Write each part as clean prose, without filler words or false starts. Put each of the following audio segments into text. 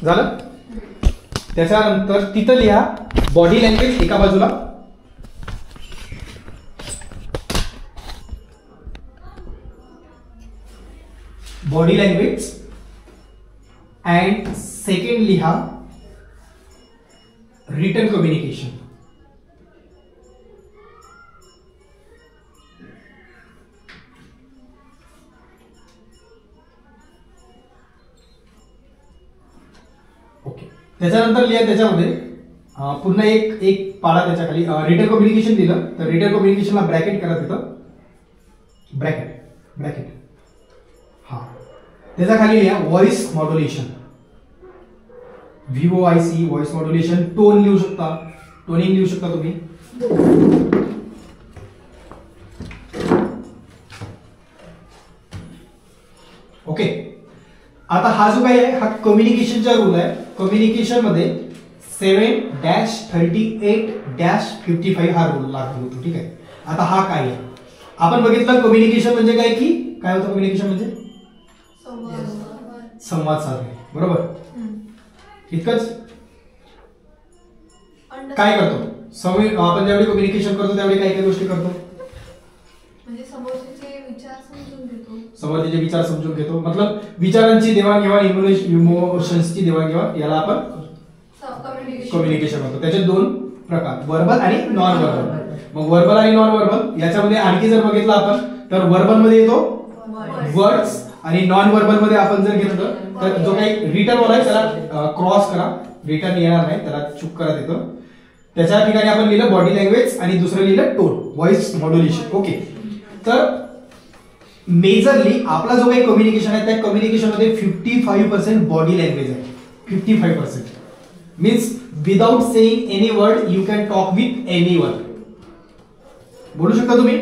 झालं. त्याच्यानंतर तिथं लिहा बॉडी लँग्वेज एका बाजूला, बॉडी लँग्वेज, अँड सेकंड लिहा रिटन कम्युनिकेशन. ओके. त्याच्यानंतर लिहा त्याच्यामध्ये पुन्हा एक पाडा त्याच्या खाली रिटन कम्युनिकेशन दिलं तर रिटन कम्युनिकेशनला ब्रॅकेट करा तिथं, ब्रॅकेट हा. त्याच्या खाली लिहा voice modulation, VOIC voice modulation. Tone लिहू शकता, टोनिंग लिहू शकता तुम्ही. ओके. आता हा जो काय आहे हा कम्युनिकेशनचा रूल आहे. कम्युनिकेशन मध्ये 7-38-55 हा रूल लागू होतो. ठीक आहे. आता हा काय आहे आपण बघितलं. कम्युनिकेशन म्हणजे काय की काय होतं कम्युनिकेशन म्हणजे संवाद साधणे, बरोबर. इतकंच. काय करतो आपण ज्यावेळी कम्युनिकेशन करतो त्यावेळी काय काय गोष्टी करतो, म्हणजे समोरच्याचे विचार समजून घेतो. मतलब विचारांची देवाणघेवाण, इमोशन्सची देवाणघेवाण याला आपण कम्युनिकेशन म्हणतो. त्याचे दोन प्रकार, वर्बल आणि नॉन वर्बल. मग वर्बल आणि नॉन वर्बल याच्यामध्ये आणखी जर बघितलं आपण तर वर्बल मध्ये येतो वर्ड्स आणि नॉन वर्बल मध्ये आपण जर घेतलं तर जो काही रिटर्न होणार आहे त्याला क्रॉस करा, रिटर्न येणार नाही त्याला चूक करा तिथं. त्याच्या ठिकाणी आपण लिहिलं बॉडी लँग्वेज आणि दुसरं लिहिलं टोन, व्हॉइस मॉड्युलेशन. ओके. तर मेजरली आपला जो काही कम्युनिकेशन आहे त्या कम्युनिकेशन मध्ये 55% बॉडी लँग्वेज आहे. 55% means without saying any word you can talk with anyone. बोलू शकता तुम्ही,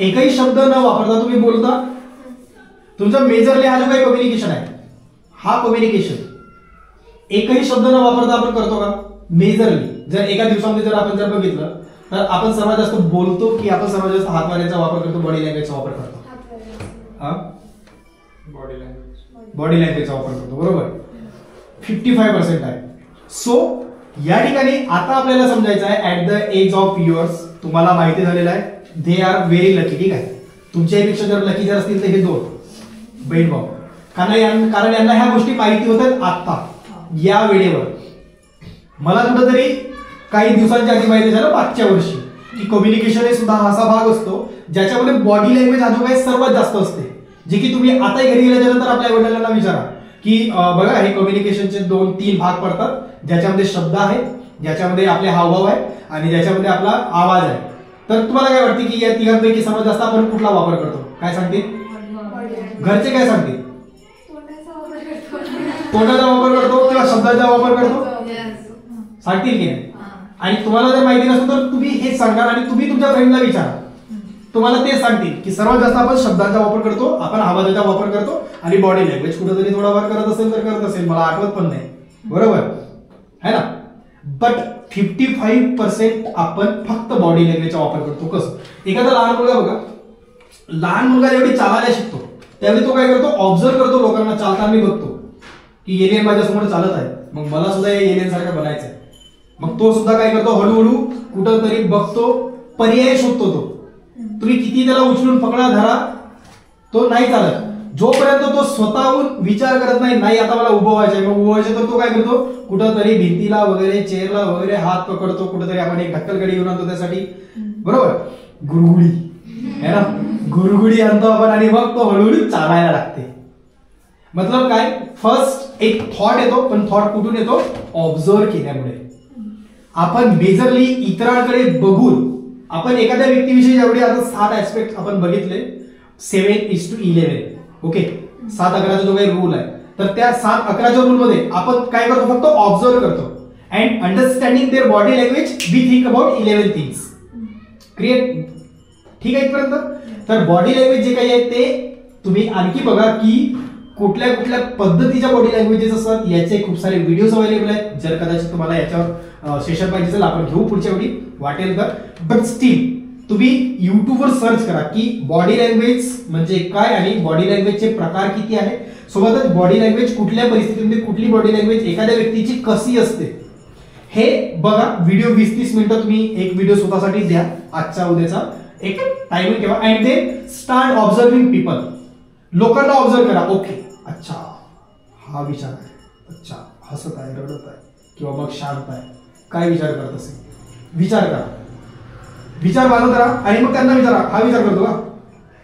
एकही शब्द न वापरता तुम्ही बोलता. तुमचा मेजरली हा जो काही कम्युनिकेशन आहे हा कम्युनिकेशन एकही शब्द न वापरता आपण करतो का मेजरली. जर एका दिवसामध्ये जर आपण बघितलं तर आपण सर्वात जास्त बोलतो की आपण सर्वात जास्त हातवाऱ्याचा वापर करतो, बॉडी लँग्वेजचा वापर करतो. बॉडी लँग्वेजचा वापर करतो, बरोबर. 55% आहे. सो या ठिकाणी आता आपल्याला समजायचं आहे at the age of yours तुम्हाला माहिती झालेलं आहे दे आर व्हेरी लकी. ठीक आहे. तुमच्यापेक्षा जर लकी जर असतील तर हे दोन बहीण भाऊ, कारण यांना ह्या गोष्टी माहिती होतात आता या वेळेवर. मला कुठंतरी काही दिवसांच्या आधी माहिती झालं मागच्या वर्षी की कम्युनिकेशन हे सुद्धा असा भाग असतो ज्याच्यामध्ये बॉडी लँग्वेज हा जो काही सर्वात जास्त असते. जे की तुम्ही आता घरी गेल्यानंतर आपल्या वडिलांना विचारा की बघा हे कम्युनिकेशनचे 2-3 भाग पडतात, ज्याच्यामध्ये शब्द आहे, ज्याच्यामध्ये आपले हावभाव आहे आणि ज्याच्यामध्ये आपला आवाज आहे. तर तुम्हाला काय वाटते की या तिघांपैकी सर्वात जास्त आपण कुठला वापर करतो? काय सांगते घरचे? काय सांगते तोंडाचा वापर करतो किंवा शब्दाचा वापर करतो सांगतील की नाही. आणि तुम्हाला जर माहिती नसेल तर तुम्ही हेच सांगा आणि तुम्ही तुमच्या फ्रेंडला विचारा, तुम्हाला ते सांगतील की सर्वात जास्त आपण शब्दांचा वापर करतो, आपण आवाजाचा वापर करतो आणि बॉडी लँग्वेज कुठेतरी थोडाफार करत असेल तर करत असेल, मला आठवत पण नाही, बरोबर है ना. बट 55% आपण फक्त बॉडी लँग्वेजचा वापर करतो. कसं? एखादा लहान मुलगा बघा, लहान मुलगा जेवढी चालायला शिकतो त्यावेळी तो काय करतो, ऑब्झर्व करतो लोकांना चालताना. मी बघतो की एलियन माझ्यासमोर चालत आहे, मग मला सुद्धा एलियन सारखं बनायचं आहे. मग तो सुद्धा काय करतो, हळूहळू कुठंतरी बघतो, पर्याय शोधतो. तो तुम्ही किती त्याला उचलून पकडा धरा, तो नाही चालत जोपर्यंत तो स्वतःहून विचार करत नाही आता मला उभं व्हायचंय. मग उभं व्हायचं तर तो काय करतो, कुठंतरी भिंतीला वगैरे चेअरला वगैरे हात पकडतो, कुठेतरी आपण एक ढक्कलगडी घेऊन आणतो त्यासाठी, बरोबर. गुरगुडी है ना, गुरगुडी आणतो आपण आणि मग तो हळूहळू चालायला लागते. मतलब काय, फर्स्ट एक थॉट येतो, पण थॉट कुठून येतो, ऑब्झर्व केल्यामुळे. आपण मेजरली इतरांकडे बघून आपण एखाद्या व्यक्तीविषयी जेवढे आता 7 ऍस्पेक्ट आपण बघितले, 7:11. ओके, 7-11चा जो काही रूल आहे, तर त्या 7-11च्या रूल मध्ये आपण काय करतो, फक्त ऑब्झर्व करतो. And understanding their body language we think about 11 things. Create. ठीक आहे इथपर्यंत. तर बॉडी लँग्वेज जे काही आहे ते तुम्ही आणखी बघा की कुठल्या कुठल्या पद्धतीच्या बॉडी लँग्वेजेस असतात, याचे खूप सारे व्हिडिओज अवेलेबल आहेत. जर कदाचित तुम्हाला याच्यावर सेशन पाहिजे असेल आपण घेऊ पुढच्या वेळी वाटेल तर. बट स्टील तुम्ही युट्यूबवर सर्च करा की बॉडी लँग्वेज म्हणजे काय आणि बॉडी लँग्वेजचे प्रकार किती आहे, सोबतच बॉडी लँग्वेज कुठल्या परिस्थितीमध्ये कुठली बॉडी लँग्वेज एखाद्या व्यक्तीची कशी असते हे बघा. व्हिडिओ 20-30 मिनिटं तुम्ही एक व्हिडिओ स्वतःसाठी द्या, आजचा उद्याचा एक टायमिंग ठेवा and they start observing people. लोकांना ऑब्झर्व करा. ओके, अच्छा हा विचार आहे, अच्छा हसत आहे, रडत आहे किंवा मग शांत आहे, काय विचार करत असेल, विचार करा, विचार बांधत राहा आणि मग त्यांना विचारा हा विचार करतो का,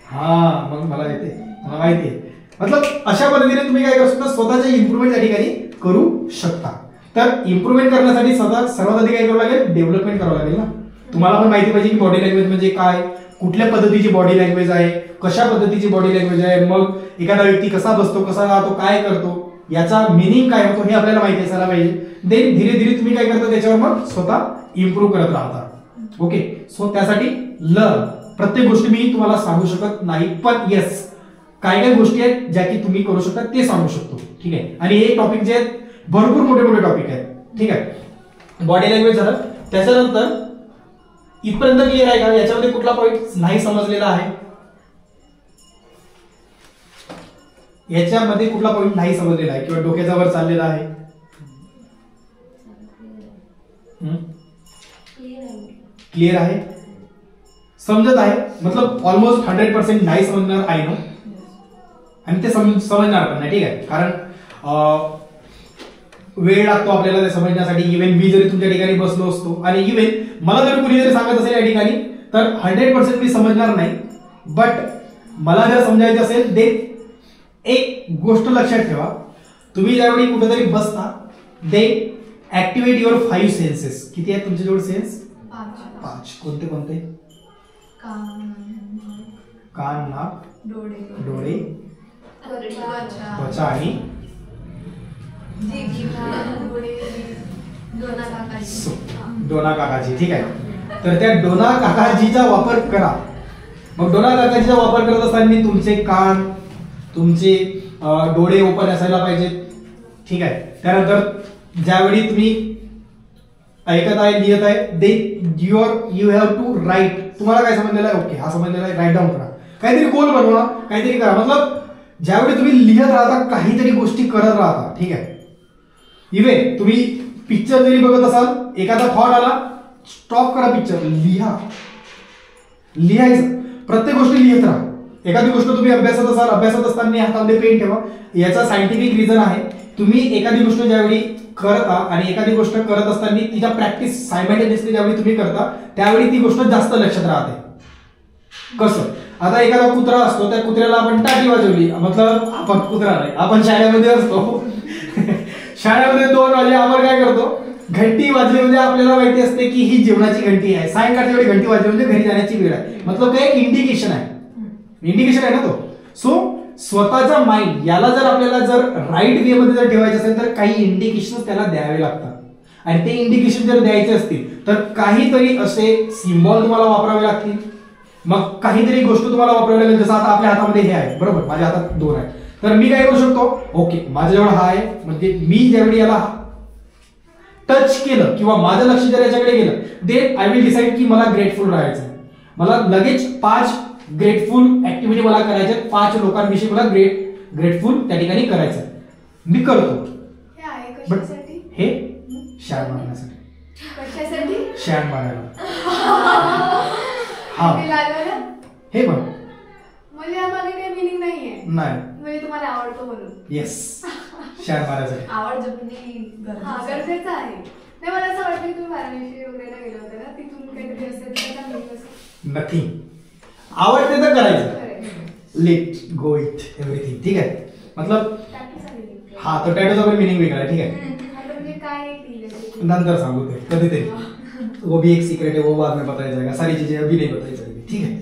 हा मग मला येते, मला माहिती आहे. मतलब अशा पद्धतीने तुम्ही काय करू शकता, स्वतःचे इम्प्रुव्हमेंट या ठिकाणी करू शकता. तर इम्प्रुव्हमेंट करण्यासाठी सर्वात आधी काय करावं लागेल, डेव्हलपमेंट करावं लागेल ना. तुम्हाला पण माहिती पाहिजे की बॉडी लँग्वेज म्हणजे काय, कुठल्या पद्धतीची बॉडी लँग्वेज आहे, कशा पद्धतीची बॉडी लँग्वेज आहे, मग एखादा व्यक्ती कसा बसतो, कसा राहतो, काय करतो, याचा मिनिंग काय होतो हे आपल्याला माहिती असायला पाहिजे. देन धीरे धीरे तुम्ही काय करता त्याच्यावर मग स्वतः इम्प्रूव्ह करत राहता. ओके, सो त्यासाठी लर्न. प्रत्येक गोष्ट मी तुम्हाला सांगू शकत नाही, पण येस काय काय गोष्टी आहेत ज्या की तुम्ही करू शकता ते सांगू शकतो. ठीक आहे, आणि हे टॉपिक जे आहेत भरपूर मोठे मोठे टॉपिक आहेत. ठीक आहे, बॉडी लँग्वेज झालं. त्याच्यानंतर इथपर्यंत क्लिअर आहे का, याच्यामध्ये कुठला पॉईंट नाही समजलेला आहे, याच्यामध्ये कुठला पॉईंट नाही समजलेला आहे किंवा डोक्याच्या वर चाललेला आहे, क्लिअर आहे, समजत आहे, मतलब ऑलमोस्ट 100% नाही समजणार आहे ना, आणि ते समजणार पण नाही. ठीक आहे, कारण वेळ लागतो आपल्याला ते समजण्यासाठी. इव्हन मी जरी तुमच्या ठिकाणी बसलो असतो आणि इव्हन मला जर कुणी जरी सांगत असेल या ठिकाणी तर 100% मी समजणार नाही, बट मला जर समजायचं असेल दे एक गोष्ट लक्षात ठेवा, तुम्ही ज्यावेळी कुठेतरी बसता दे ऍक्टिव्हेट युअर 5 सेन्सेस. किती आहेत तुमचे जवळ सेन्स? 5. कोणते कोणते? कान, नाक, डोळे, त्वचा आणि डोना काकाजी. ठीक आहे, तर त्या डोना काकाजीचा वापर करा. मग डोना काकाजीचा वापर करत असताना तुमचे कान, तुमचे डोळे ओपन असायला पाहिजेत. ठीक आहे, त्यानंतर ज्यावेळी तुम्ही ऐकत आहे, लिहित आहे, दे यू हॅव टू राईट. तुम्हाला काय समजलेलं आहे, ओके हा समजलेला आहे, राईट डाऊन करा. काहीतरी गोल बनवा, काहीतरी करा. मतलब ज्यावेळी तुम्ही लिहत राहता काहीतरी गोष्टी करत राहता. ठीक आहे, इव्हन तुम्ही पिक्चर जरी बघत असाल, एखादा थॉट आला, स्टॉप करा पिक्चर, लिहा, लिहायचं, प्रत्येक गोष्ट लिहित राहा. एखादी गोष्ट तुम्ही अभ्यासात असाल, अभ्यासात असताना हातामध्ये पेन ठेवा. याचा सायंटिफिक रिझन आहे, तुम्ही एखादी गोष्ट ज्यावेळी करता आणि एखादी गोष्ट करत असताना तिच्या प्रॅक्टिस सायमल्टेनियसली ज्यावेळी तुम्ही करता त्यावेळी ती गोष्ट जास्त लक्षात राहते. कसं, आता एखादा कुत्रा असतो, त्या कुत्र्याला आपण टाटी वाजवली, मतलब आपण कुत्रा नाही, आपण शाळेमध्ये असतो, शाळेमध्ये 2 वाजले आपण काय करतो, घंटी वाजली म्हणजे आपल्याला माहिती असते की ही जेवणाची घंटी आहे, सायंकाळची वेळी घंटी वाजली म्हणजे घरी जाण्याची वेळ आहे. मतलब काय इंडिकेशन आहे, इंडिकेशन आहे ना तो. सो स्वतःचा माइंड याला जर आपल्याला जर राईट वे मध्ये जर ठेवायचं असेल तर काही इंडिकेशन त्याला द्यावे लागतात, आणि ते इंडिकेशन जर द्यायचे असतील तर काहीतरी असे सिम्बॉल तुम्हाला वापरावे लागतील. मग काहीतरी गोष्ट तुम्हाला वापरावी लागेल. जसं आता आपल्या हातामध्ये हे आहे, बरोबर, माझ्या हातात 2 आहे, तर मी काय करू शकतो, ओके माझ्याजवळ हा आहे, म्हणजे मी ज्यावेळी याला टच केलं किंवा माझं लक्ष जर याच्याकडे गेलं, देन आय विल डिसाइड की मला ग्रेटफुल राहायचं, मला लगेच 5 ग्रेटफुल ऍक्टिव्हिटी मला करायच्या, 5 लोकांविषयी मला ग्रेटफुल त्या ठिकाणी करायचं, मी करतो. हे शॅन मारण्यासाठी, शॅन मारायला, हा हे पण नाही, तुम्हाला आवडतो म्हणून. येस, शॅन मारायसाठी आवड जपणे गरजेचं आहे. नाही, मला असं वाटतं की तुम्ही वाराणसी वगैरे गेले होते ना, तिथून काहीतरी असेल नथिंग. आवडते तर करायचं, लेट गो इट एव्हरीथिंग. ठीक आहे, मतलब हा तो टॅटूचा पण मिनिंग वेगळा आहे. ठीक आहे, नंतर सांगू ते कधीतरी, वो भी एक सीक्रेट है, वो बाद में बताया जाएगा, सारी चीजें अभी नहीं बताई जाएगी. ठीक आहे,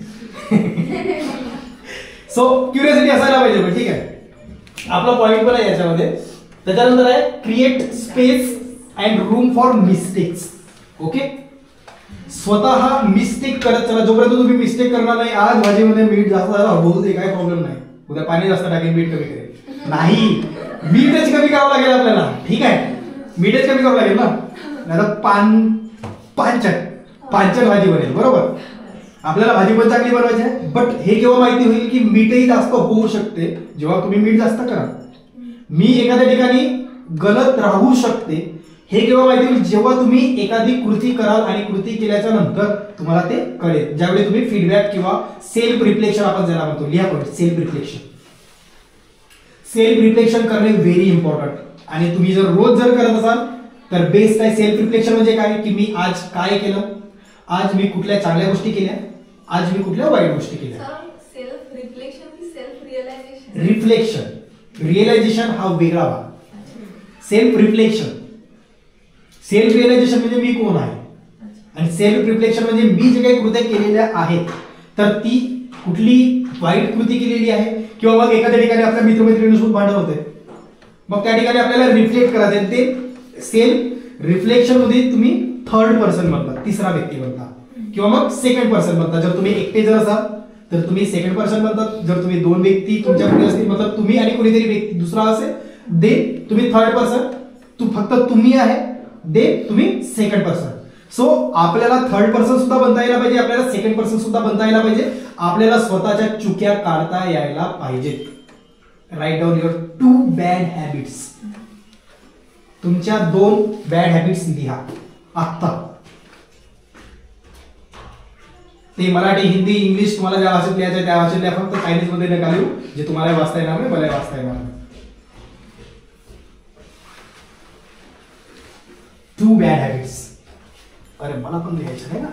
सो क्युरियोसिटी असायला पाहिजे पण. ठीक आहे, आपला पॉइंट पण आहे याच्यामध्ये. त्याच्यानंतर आहे create space and room for mistakes. Okay, स्वतः मिस्टेक करत चला. जोपर्यंत तुम्ही मिस्टेक करणार नाही, आज भाजीमध्ये मीठ जास्त झालं बहुत आहे, काय प्रॉब्लेम नाही, उद्या पाणी जास्त टाकेल, मीठ कमी करेल, नाही मीठच कमी करावं लागेल आपल्याला. ठीक आहे, मीठच कमी करावं लागेल ना, नाही तर पानचट भाजी बनेल, बरोबर. आपल्याला भाजी पण चांगली बनवायची आहे, बट हे केव्हा माहिती होईल की मीठही जास्त होऊ शकते जेव्हा तुम्ही मीठ जास्त करा. मी एखाद्या ठिकाणी गलत राहू शकते हे केव्हा माहिती होईल जेव्हा तुम्ही एखादी कृती कराल आणि कृती केल्याच्या नंतर तुम्हाला ते कळेल. ज्यावेळी तुम्ही फीडबॅक किंवा सेल्फ रिफ्लेक्शन आपण ज्याला म्हणतो, लिहा point, self reflection. Self reflection करणे व्हेरी इम्पॉर्टंट. आणि तुम्ही जर रोज जर करत असाल तर बेस्ट आहे. सेल्फ रिफ्लेक्शन म्हणजे काय की मी आज काय केलं, आज मी कुठल्या चांगल्या गोष्टी केल्या, आज मी कुठल्या वाईट गोष्टी केल्या. सेल्फ रिफ्लेक्शन की सेल्फ रिअलायझेशन? रिफ्लेक्शन, रिअलायझेशन हा वेगळा भाग. सेल्फ रिफ्लेक्शन, सेल्फ रिअलायझेशन म्हणजे मी कोण आहे, आणि सेल्फ रिफ्लेक्शन म्हणजे मी जे काही कृत्या केलेल्या आहेत तर ती कुठली वाईट कृती केलेली आहे किंवा मग एखाद्या ठिकाणी आपल्या मित्रमैत्रिणींसोबत भांडण होते, मग त्या ठिकाणी आपल्याला रिफ्लेक्ट करायचं आहे. ते सेल्फ रिफ्लेक्शन मध्ये तुम्ही थर्ड पर्सन बनता, तिसरा व्यक्ती बनता, किंवा मग सेकंड पर्सन बनता. जर तुम्ही एकटे जर असाल तर तुम्ही सेकंड पर्सन बनतात. जर तुम्ही दोन व्यक्ती तुमच्याकडे असतील, मतलब तुम्ही आणि कोणीतरी व्यक्ती दुसरा असेल, दे तुम्ही थर्ड पर्सन, फक्त तुम्ही आहे, दे तुम्ही सेकंड पर्सन. सो आपल्याला थर्ड पर्सन सुद्धा बनता यायला पाहिजे, आपल्याला सेकंड पर्सन सुद्धा बनता यायला पाहिजे, आपल्याला स्वतःच्या चुक्या काढता यायला पाहिजेत. Write down your 2 bad habits. तुमच्या 2 बॅड हॅबिट्स लिहा आत्ता. ते मराठी, हिंदी, इंग्लिश तुम्हाला ज्या भाषेत लिहायचं त्या भाषेत लिहा, फक्त चायनीज मध्ये नका लिहू, जे तुम्हाला वाचता येणार नाही, मला वाचता येणार नाही. 2 बॅड हॅबिट्स. अरे मला पण लिहायचं आहे ना.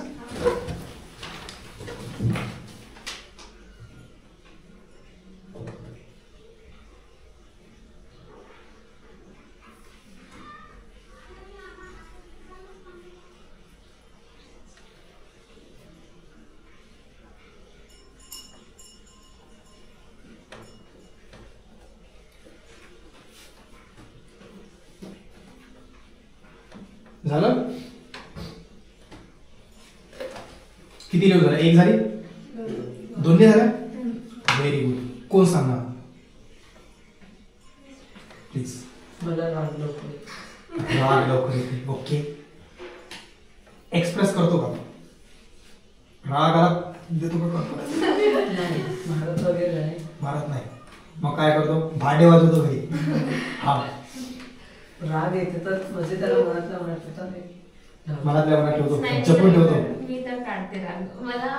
झालं? किती लिहून झालं? 1 झाली, 2 झाल्या. Very good. कोण सांगणार प्लीज? मला राग लवकर येते. ओके, एक्सप्रेस करतो का? राग आला देतो का? भारत वगैरे आहे. भारत नाही, मग काय करतो? भांडे वाजवतो घरी. हा, राग येते तर म्हणजे त्याला मनातल्या मनात ठेवतो, जपून ठेवतो. मी तर काढते राग. मला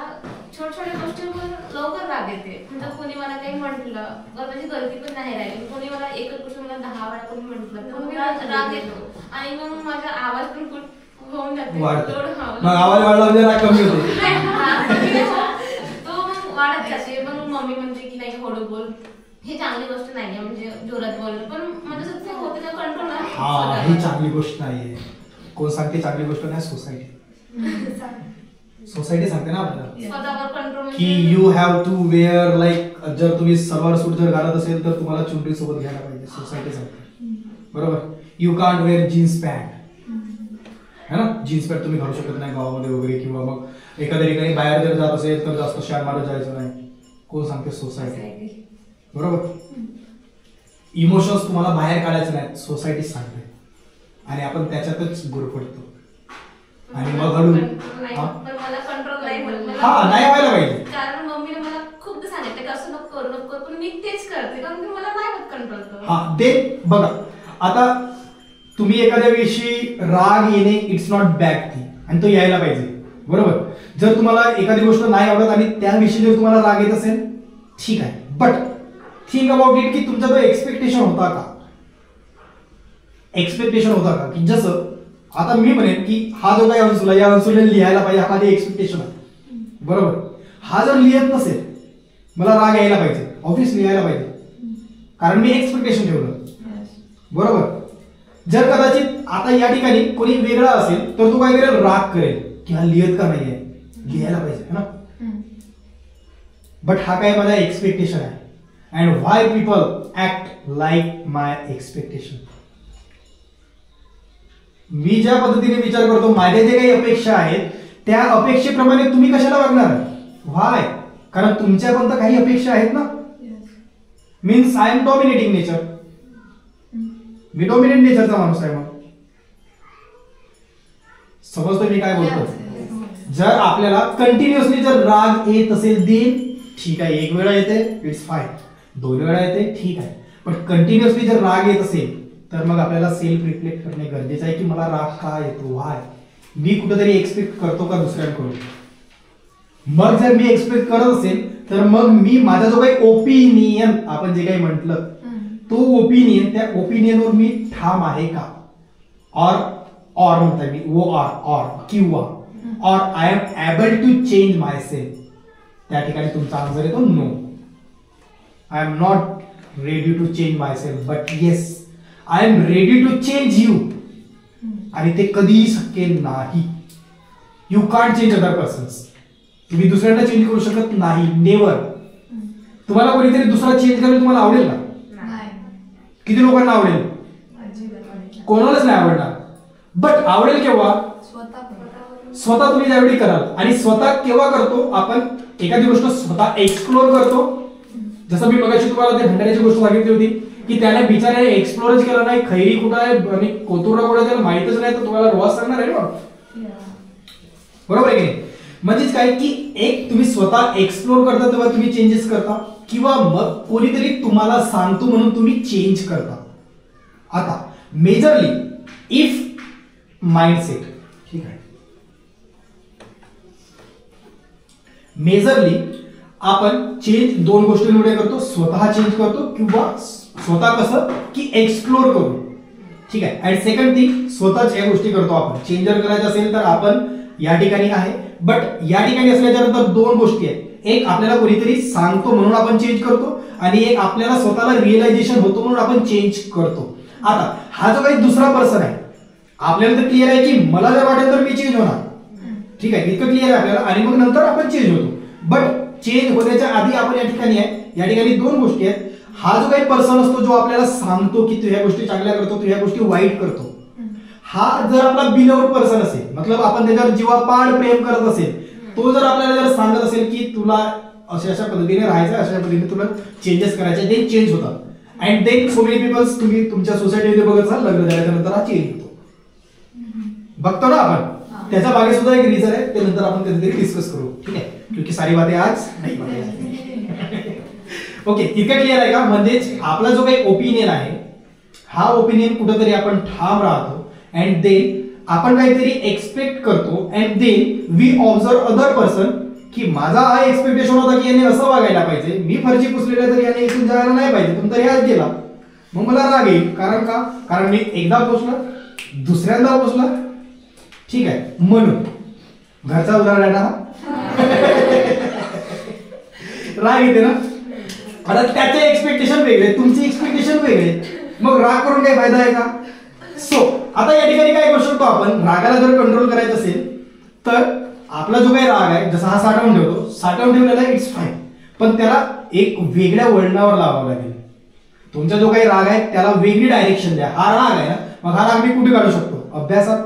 छोट्या गोष्टींवर लवकर राग येते. म्हणजे कोणी मला काही म्हटलं, माझी गलती पण नाही राहिली, कोणी मला एकच गोष्ट मला 10 वेळा कोणी म्हटलं तर मला राग येतो आणि मग माझा आवाज पण खूप होऊन जाते. मग आवाज वाढला म्हणजे राग कमी होतो. तो मग वाढत जाते. मग मम्मी म्हणते की नाही हळू बोल, ही चांगली गोष्ट नाहीये, म्हणजे जोरात बोलणं, पण माझं सध्या होते ना कंट्रोल नाही. हा, ही चांगली गोष्ट नाहीये. कोण सांगते चांगली गोष्ट नाही? सोसायटी. सोसायटी सांगते ना आपल्याला स्वतःवर कंट्रोल की you have to wear like, जर तुम्ही सलवार सूट जर घालत असेल तर तुम्हाला चुनरी सोबत घ्यायला पाहिजे. सोसायटी सांगते, बरोबर. You can't wear jeans pant, है ना. जीन्स पॅन्ट तुम्ही घालू शकत नाही गावामध्ये वगैरे, किंवा मग एखाद्या ठिकाणी बाहेर जर जात असेल तर जास्त शान मारत जायचं नाही. कोण सांगते? सोसायटी, बरोबर. इमोशन्स तुम्हाला बाहेर काढायचं नाही, सोसायटी सांगते, आणि आपण त्याच्यातच गुरफटतो आणि मग हळू मला कंट्रोल नाही होत. हा, नाही व्हायला पाहिजे. कारण मम्मीने मला खूप सांगितलं की असं नको करू, नको करू, पण मी तेच करते कारण की मला नाही होत कंट्रोल करू. हा, ते बघा. आता तुम्ही एखाद्या विषयी राग येणे इट्स नॉट बॅड थिंग, आणि तो यायला पाहिजे, बरोबर. जर तुम्हाला एखादी गोष्ट नाही आवडत आणि त्याविषयी जर तुम्हाला राग येत असेल, ठीक आहे, बट थिंक अबाउट इट की तुमचा तो एक्सपेक्टेशन होता का? एक्सपेक्टेशन होता का? की जसं आता मी म्हणेन की हा जो काही अंशुला, या अंशुला लिहायला पाहिजे, हा माझे एक्सपेक्टेशन आहे, बरोबर. हा जर लिहित नसेल, मला राग यायला पाहिजे, ऑब्व्हियसली यायला पाहिजे, कारण मी एक्सपेक्टेशन ठेवलं, बरोबर. जर कदाचित आता या ठिकाणी कोणी वेगळा असेल तर तो काय करेल? राग करेल की हा लिहित का नाहीये, लिहायला पाहिजे ना. बट हा काय माझा एक्सपेक्टेशन आहे. And why people act like my expectation. मी ज्या पद्धतीने विचार करतो, माझ्या जे काही अपेक्षा आहेत त्या अपेक्षेप्रमाणे तुम्ही कशाला वागणार? व्हाय? कारण तुमच्या पण तर काही अपेक्षा आहेत ना. Means I am dominating nature. मी डॉमिनेट नेचरचा माणूस आहे. मग समजतो मी काय बोलतो? जर आपल्याला कंटिन्युअसली जर राग येत असेल दिन ठीक आहे, एक वेळा येते इट्स फाईन, 2 वेळा येते ठीक आहे, पण कंटिन्युअसली जर राग येत असेल तर मग आपल्याला सेल्फ रिफ्लेक्ट करणे गरजेचं आहे की मला राग का येतो, व्हाय, मी कुठेतरी एक्सपेक्ट करतो का दुसऱ्यांकडून. मग जर मी एक्सपेक्ट करत असेल तर मग मी माझा जो काही ओपिनियन आपण जे काही म्हटलं तो ओपिनियन, त्या ओपिनियनवर मी ठाम आहे का, और म्हणताय मी और किंवा और I am able to change my self. त्या ठिकाणी तुमचा आन्सर येतो no, I am not ready to change my self, but yes I am ready to change you. आणि ते कधीही शक्य नाही. You can't change other persons. तुम्ही दुसऱ्यांना चेंज करू शकत नाही, नेवर. तुम्हाला कोणीतरी दुसरा चेंज करायला तुम्हाला आवडेल का? किती लोकांना आवडेल? कोणालाच नाही आवडणार. बट आवडेल केव्हा? स्वतः तुम्ही ज्यावेळी कराल. आणि स्वतः केव्हा करतो आपण? एखादी गोष्ट स्वतः एक्सप्लोर करतो. जसं मी मगाशी तुम्हाला ते भंडाऱ्याची गोष्ट सांगितली होती की त्याने बिचाऱ्याने एक्सप्लोरच केलं नाही, खैरी कुठं आहे आणि कोतुरा कुठं त्याला माहितच नाही, तर तुम्हाला रोज सांगणार आहे ना, बरोबर आहे की नाही? म्हणजेच काय की एक तुम्ही स्वतः एक्सप्लोर करता तेव्हा तुम्ही चेंजेस करता, किंवा मग कोणीतरी तुम्हाला सांगतो म्हणून तुम्ही चेंज करता. आता मेजरली इफ माइंडसेट, ठीक आहे, मेजरली आपण चेंज 2 गोष्टींमुळे करतो, स्वतः चेंज करतो किंवा स्वतः कसं की एक्सप्लोर करू, ठीक आहे. आणि सेकंड थिंग, स्वतःच या गोष्टी करतो आपण. चेंज जर करायचं असेल तर आपण या ठिकाणी आहे, बट या ठिकाणी असल्याच्या नंतर 2 गोष्टी आहेत. एक आपल्याला कोणीतरी सांगतो म्हणून आपण चेंज करतो, आणि एक आपल्याला स्वतःला रिअलायझेशन होतो म्हणून आपण चेंज करतो. आता हा जो काही दुसरा पर्सन आहे, आपल्याला तर क्लिअर आहे की मला जर वाटेल तर मी चेंज होणार, ठीक आहे, इतकं क्लिअर आहे आपल्याला. आणि मग नंतर आपण चेंज होतो. बट चेंज होण्याच्या आधी आपण या ठिकाणी आहे, या ठिकाणी 2 गोष्टी आहेत. हा जो काही पर्सन असतो जो आपल्याला सांगतो की तू ह्या गोष्टी चांगल्या करतो, तू ह्या गोष्टी वाईट करतो, हा जर आपला बिलव्ड पर्सन असेल, मतलब आपण त्याच्यावर जीवापाड प्रेम करत असेल, तो जर आपल्याला जर सांगत असेल की तुला अशा पद्धतीने राहायचं, अशा पद्धतीने तुला चेंजेस करायचे, ते चेंज होतात. And then so many peoples, तुम्ही तुमच्या सोसायटीमध्ये बघत असाल, लग्न झाल्याच्या नंतर हा चेंज होतो, बघतो ना आपण. त्याच्या मागे सुद्धा एक रिझन आहे, ते नंतर आपण कधीतरी डिस्कस करू, ठीक आहे, क्योंकि सारी बातें आज नाही बातें. ओके, इतकं क्लिअर आहे का? म्हणजेच आपला जो काही ओपिनियन आहे, हा ओपिनियन कुठेतरी आपण ठाम राहतो, अँड देन आपण काहीतरी एक्सपेक्ट करतो, and then we observe other person की माझा हा एक्सपेक्टेशन होता की याने असं वागायला पाहिजे, मी फरची पुसलेला तर याने इथून जायला नाही पाहिजे, पण तरी आज गेला, मग मला राग येईल. कारण का? कारण मी एकदा पोचला, दुसऱ्यांदा पोचला, ठीक आहे, म्हणून घरचा उदाहरण आहे ना, राग येते ना. आता त्याचे एक्सपेक्टेशन वेगळे, तुमचे एक्सपेक्टेशन वेगळे, मग राग करून काही फायदा आहे का? सो आता या ठिकाणी काय करू शकतो आपण? रागाला जर कंट्रोल करायचं असेल तर आपला जो काही राग आहे, जसा हा साठवून ठेवतो, साठवून ठेवलेला आहे, इट्स फाईन, पण त्याला एक वेगळ्या वळणावर लावावं लागेल. तुमचा जो काही राग आहे त्याला वेगळी डायरेक्शन द्या. हा राग आहे ना, मग हा राग मी कुठे काढू शकतो? अभ्यासात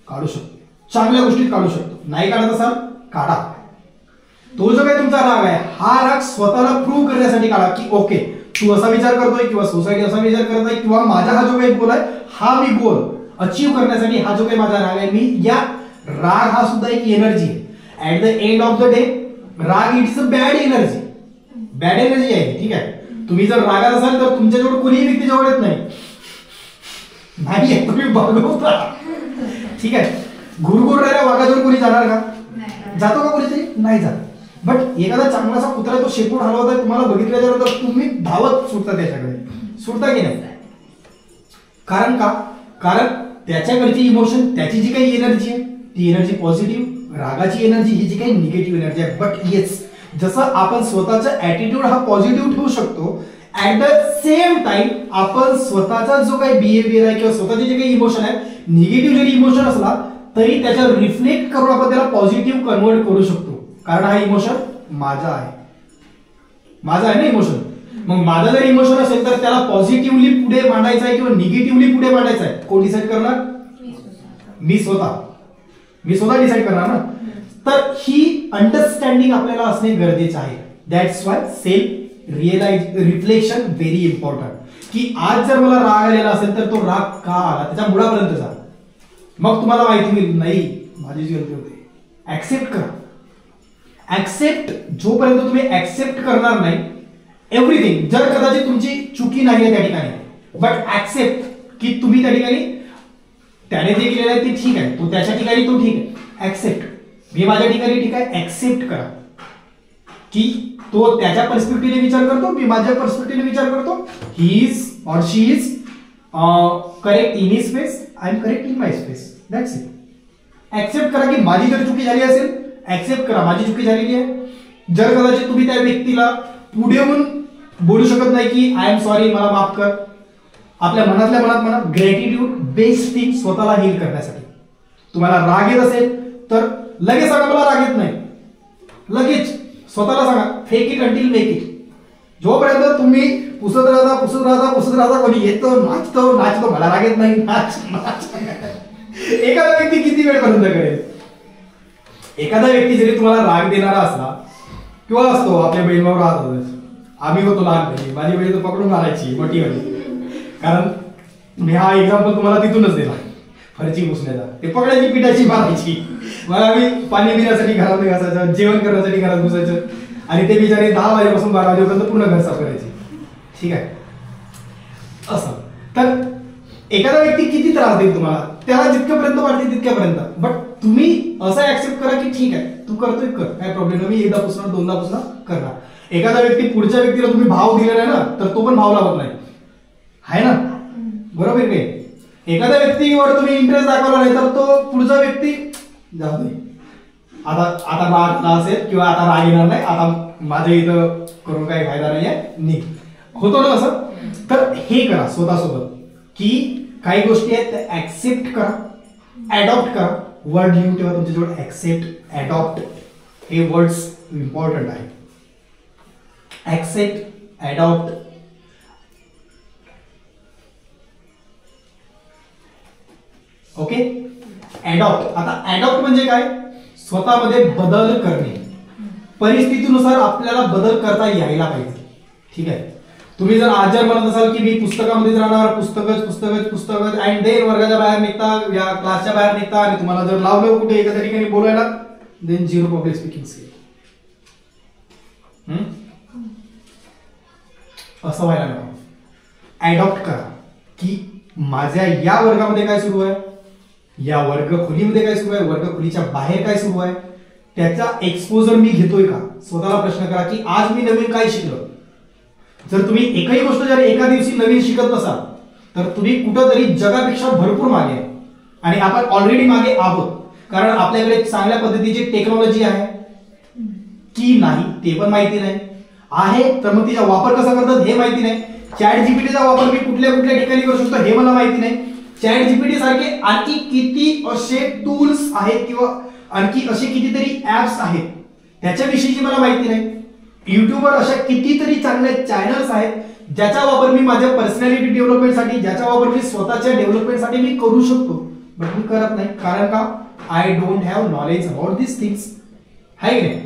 काढू शकतो, चांगल्या गोष्टीत काढू शकतो. नाही काढत असाल काढा. तो जो काही तुमचा राग आहे, हा राग स्वतःला प्रूव्ह करण्यासाठी काढा की ओके, तू असा विचार करतोय किंवा सोसायटी असा विचार करत आहे, किंवा माझा हा जो काही गोल आहे, हा मी गोल अचीव्ह करण्यासाठी हा जो काही माझा राग आहे, मी या राग हा सुद्धा एक एनर्जी आहे. At the end of the day राग it is a bad energy, bad energy आहे, ठीक आहे. तुम्ही जर रागात असाल तर तुमच्याजवळ कोणीही व्यक्ती जवळ येत नाही, तुम्ही बघता, ठीक आहे. घुरघुरणाऱ्या वाघाजवळ कोणी जाणार का? जातो का कोणीतरी? नाही जात. बट एखादा चांगलासा कुत्रा तो शेपूट हलवत आहे, तुम्हाला बघितल्यानंतर तुम्ही धावत सुटता त्याच्याकडे, सुटता की नाही? कारण का? कारण त्याच्याकडची इमोशन, त्याची जी काही एनर्जी आहे ती एनर्जी पॉझिटिव्ह, रागाची एनर्जी ही जी काही निगेटिव्ह एनर्जी आहे. बट येस, जसं आपण स्वतःचा ऍटिट्यूड हा पॉझिटिव्ह ठेवू शकतो, ऍट द सेम टाइम आपण स्वतःचा जो काही बिहेवियर आहे किंवा स्वतःचे जे काही इमोशन आहे, निगेटिव्ह जरी इमोशन असला तरी त्याच्यावर रिफ्लेक्ट करून आपण त्याला पॉझिटिव्ह कन्वर्ट करू शकतो. कारण हा इमोशन माझा आहे, माझा आहे ना इमोशन. मग माझा जर इमोशन असेल तर त्याला पॉझिटिव्हली पुढे मांडायचं आहे किंवा निगेटिव्हली पुढे मांडायचं आहे, कोण डिसाईड करणार? मी स्वतः डिसाईड करणार ना. तर ही अंडरस्टँडिंग आपल्याला असणे गरजेचं आहे. That's why self reflection very important. की आज जर मला राग आलेला असेल तर तो राग का आला, त्याच्या मुळापर्यंत जा, मग तुम्हाला माहिती होईल नाही माझीच गलती होती, ऍक्सेप्ट करा. ऍक्सेप्ट जोपर्यंत तुम्ही ऍक्सेप्ट करणार नाही एव्हरीथिंग, जर कदाचित तुमची चुकी नाही आहे त्या ठिकाणी, बट ऍक्सेप्ट की तुम्ही त्या ठिकाणी त्याने जे केलेलं आहे ते ठीक आहे, तो त्याच्या ठिकाणी तो ठीक आहे, ऍक्सेप्ट. मी माझ्या ठिकाणी ठीक आहे, ऍक्सेप्ट करा की तो त्याच्या पर्स्पेक्टिव्हने विचार करतो, मी माझ्या पर्स्पेक्टिव्हने विचार करतो. He is or she is correct in his space, I am correct in my space, that's it. Accept करा की माझी जर चुकी झाली असेल, ऍक्सेप्ट करा माझी चुकी झालेली आहे. जर कदाचित तुम्ही त्या व्यक्तीला पुढे येऊन बोलू शकत नाही की आय एम सॉरी, मला माफ कर, आपल्या मनातल्या मनात म्हणा ग्रॅटिट्यूड बेस्ट थिंग स्वतःला हील करण्यासाठी. तुम्हाला राग येत असेल तर लगेच सांगा मला राग येत नाही, लगेच स्वतःला सांगा fake it until make it. जोपर्यंत तुम्ही पुसत राहता कोणी येतं नाचतो मला राग येत नाही, नाच. एखादा व्यक्ती किती वेळपर्यंत करेल? एखादा व्यक्ती जरी तुम्हाला राग देणारा असला किंवा असतो, आपल्या बहिणीवर राहत आम्ही होतो लहानपणी, माझी बहीण तर पकडून मारायची मोठी वाली, कारण मी हा एक्झाम्पल तुम्हाला तिथूनच दिला फरची पुसण्याचा. ते पकडायची पिठाची मारायची, मग आम्ही पाणी पिण्यासाठी घरात घासायचं, जेवण करण्यासाठी घरात घुसायचं, आणि ते बिचारे 10 वाजेपासून 12 वाजेपर्यंत पूर्ण घर साफ करायचे. ठीक आहे, असं. तर एखादा व्यक्ती किती त्रास देईल तुम्हाला, त्याला जितक्यापर्यंत वाटते तितक्यापर्यंत, बट तुम्ही असं ऍक्सेप्ट करा की ठीक आहे तू करतोय कर, काय प्रॉब्लेम नाही, मी एकदा पुसणार दोनदा पुसणार करणार. एखादा व्यक्ती पुढच्या व्यक्तीला तुम्ही भाव दिलेला आहे ना, तर तो पण भाव लावत नाही, आहे ना, बरोबर काय? एखाद्या व्यक्तीवर तुम्ही इंटरेस्ट दाखवला नाही तर तो पुढचा व्यक्ती जाऊ दे, आता राग असेल किंवा आता राग येणार नाही, आता माझ्या इथं करून काही फायदा नाहीये, निघ, होतो ना असं. तर हे करा स्वतःसोबत की काही गोष्टी आहेत त्या ऍक्सेप्ट करा, अडॉप्ट करा. वर्ड लिहून ठेवा तुमच्याजवळ, ऍक्सेप्ट, अडॉप्ट हे वर्ड्स इम्पॉर्टंट आहे. Accept, adopt, okay. अडॉप्ट, आता अडॉप्ट म्हणजे काय? स्वतःमध्ये बदल करणे, परिस्थितीनुसार आपल्याला बदल करता यायला पाहिजे. ठीक आहे, तुम्ही जर आज जर म्हणत असाल की मी पुस्तकामध्येच राहणार, पुस्तकच अँड देन वर्गाच्या बाहेर निघता, या क्लासच्या बाहेर निघता, आणि तुम्हाला जर लावलं कुठे एखाद्या ठिकाणी बोलायला, then zero public speaking skill. असं व्हायला नको. अडॉप्ट करा की माझ्या या वर्गामध्ये काय सुरू आहे, या वर्ग खोलीमध्ये काय सुरू आहे, वर्ग खोलीच्या बाहेर काय सुरू आहे, त्याचा एक्सपोजर मी घेतोय का. स्वतःला प्रश्न करा की आज मी नवीन काय शिकलो. जर तुम्ही एकही गोष्ट जर एका दिवशी नवीन शिकत नसाल तर तुम्ही कुठंतरी जगापेक्षा भरपूर मागे आहे, आणि आपण ऑलरेडी मागे आहोत, कारण आपल्याकडे चांगल्या पद्धतीची टेक्नॉलॉजी आहे की नाही ते पण माहिती नाही आहे, तर मग तिचा वापर कसा करतात हे माहिती नाही. चॅट जीपीटीचा वापर मी कुठल्या कुठल्या ठिकाणी करू शकतो हे मला माहिती नाही. चॅट जीपीटी सारखे आणखी किती असे टूल्स आहेत किंवा आणखी असे कितीतरी ऍप्स आहेत त्याच्याविषयीची मला माहिती नाही. युट्यूबवर अशा कितीतरी चांगले चॅनल्स आहेत ज्याचा वापर मी माझ्या पर्सनॅलिटी डेव्हलपमेंटसाठी, ज्याचा वापर मी स्वतःच्या डेव्हलपमेंटसाठी मी करू शकतो, बट मी करत नाही, कारण का I don't have knowledge about this things, आहे की नाही.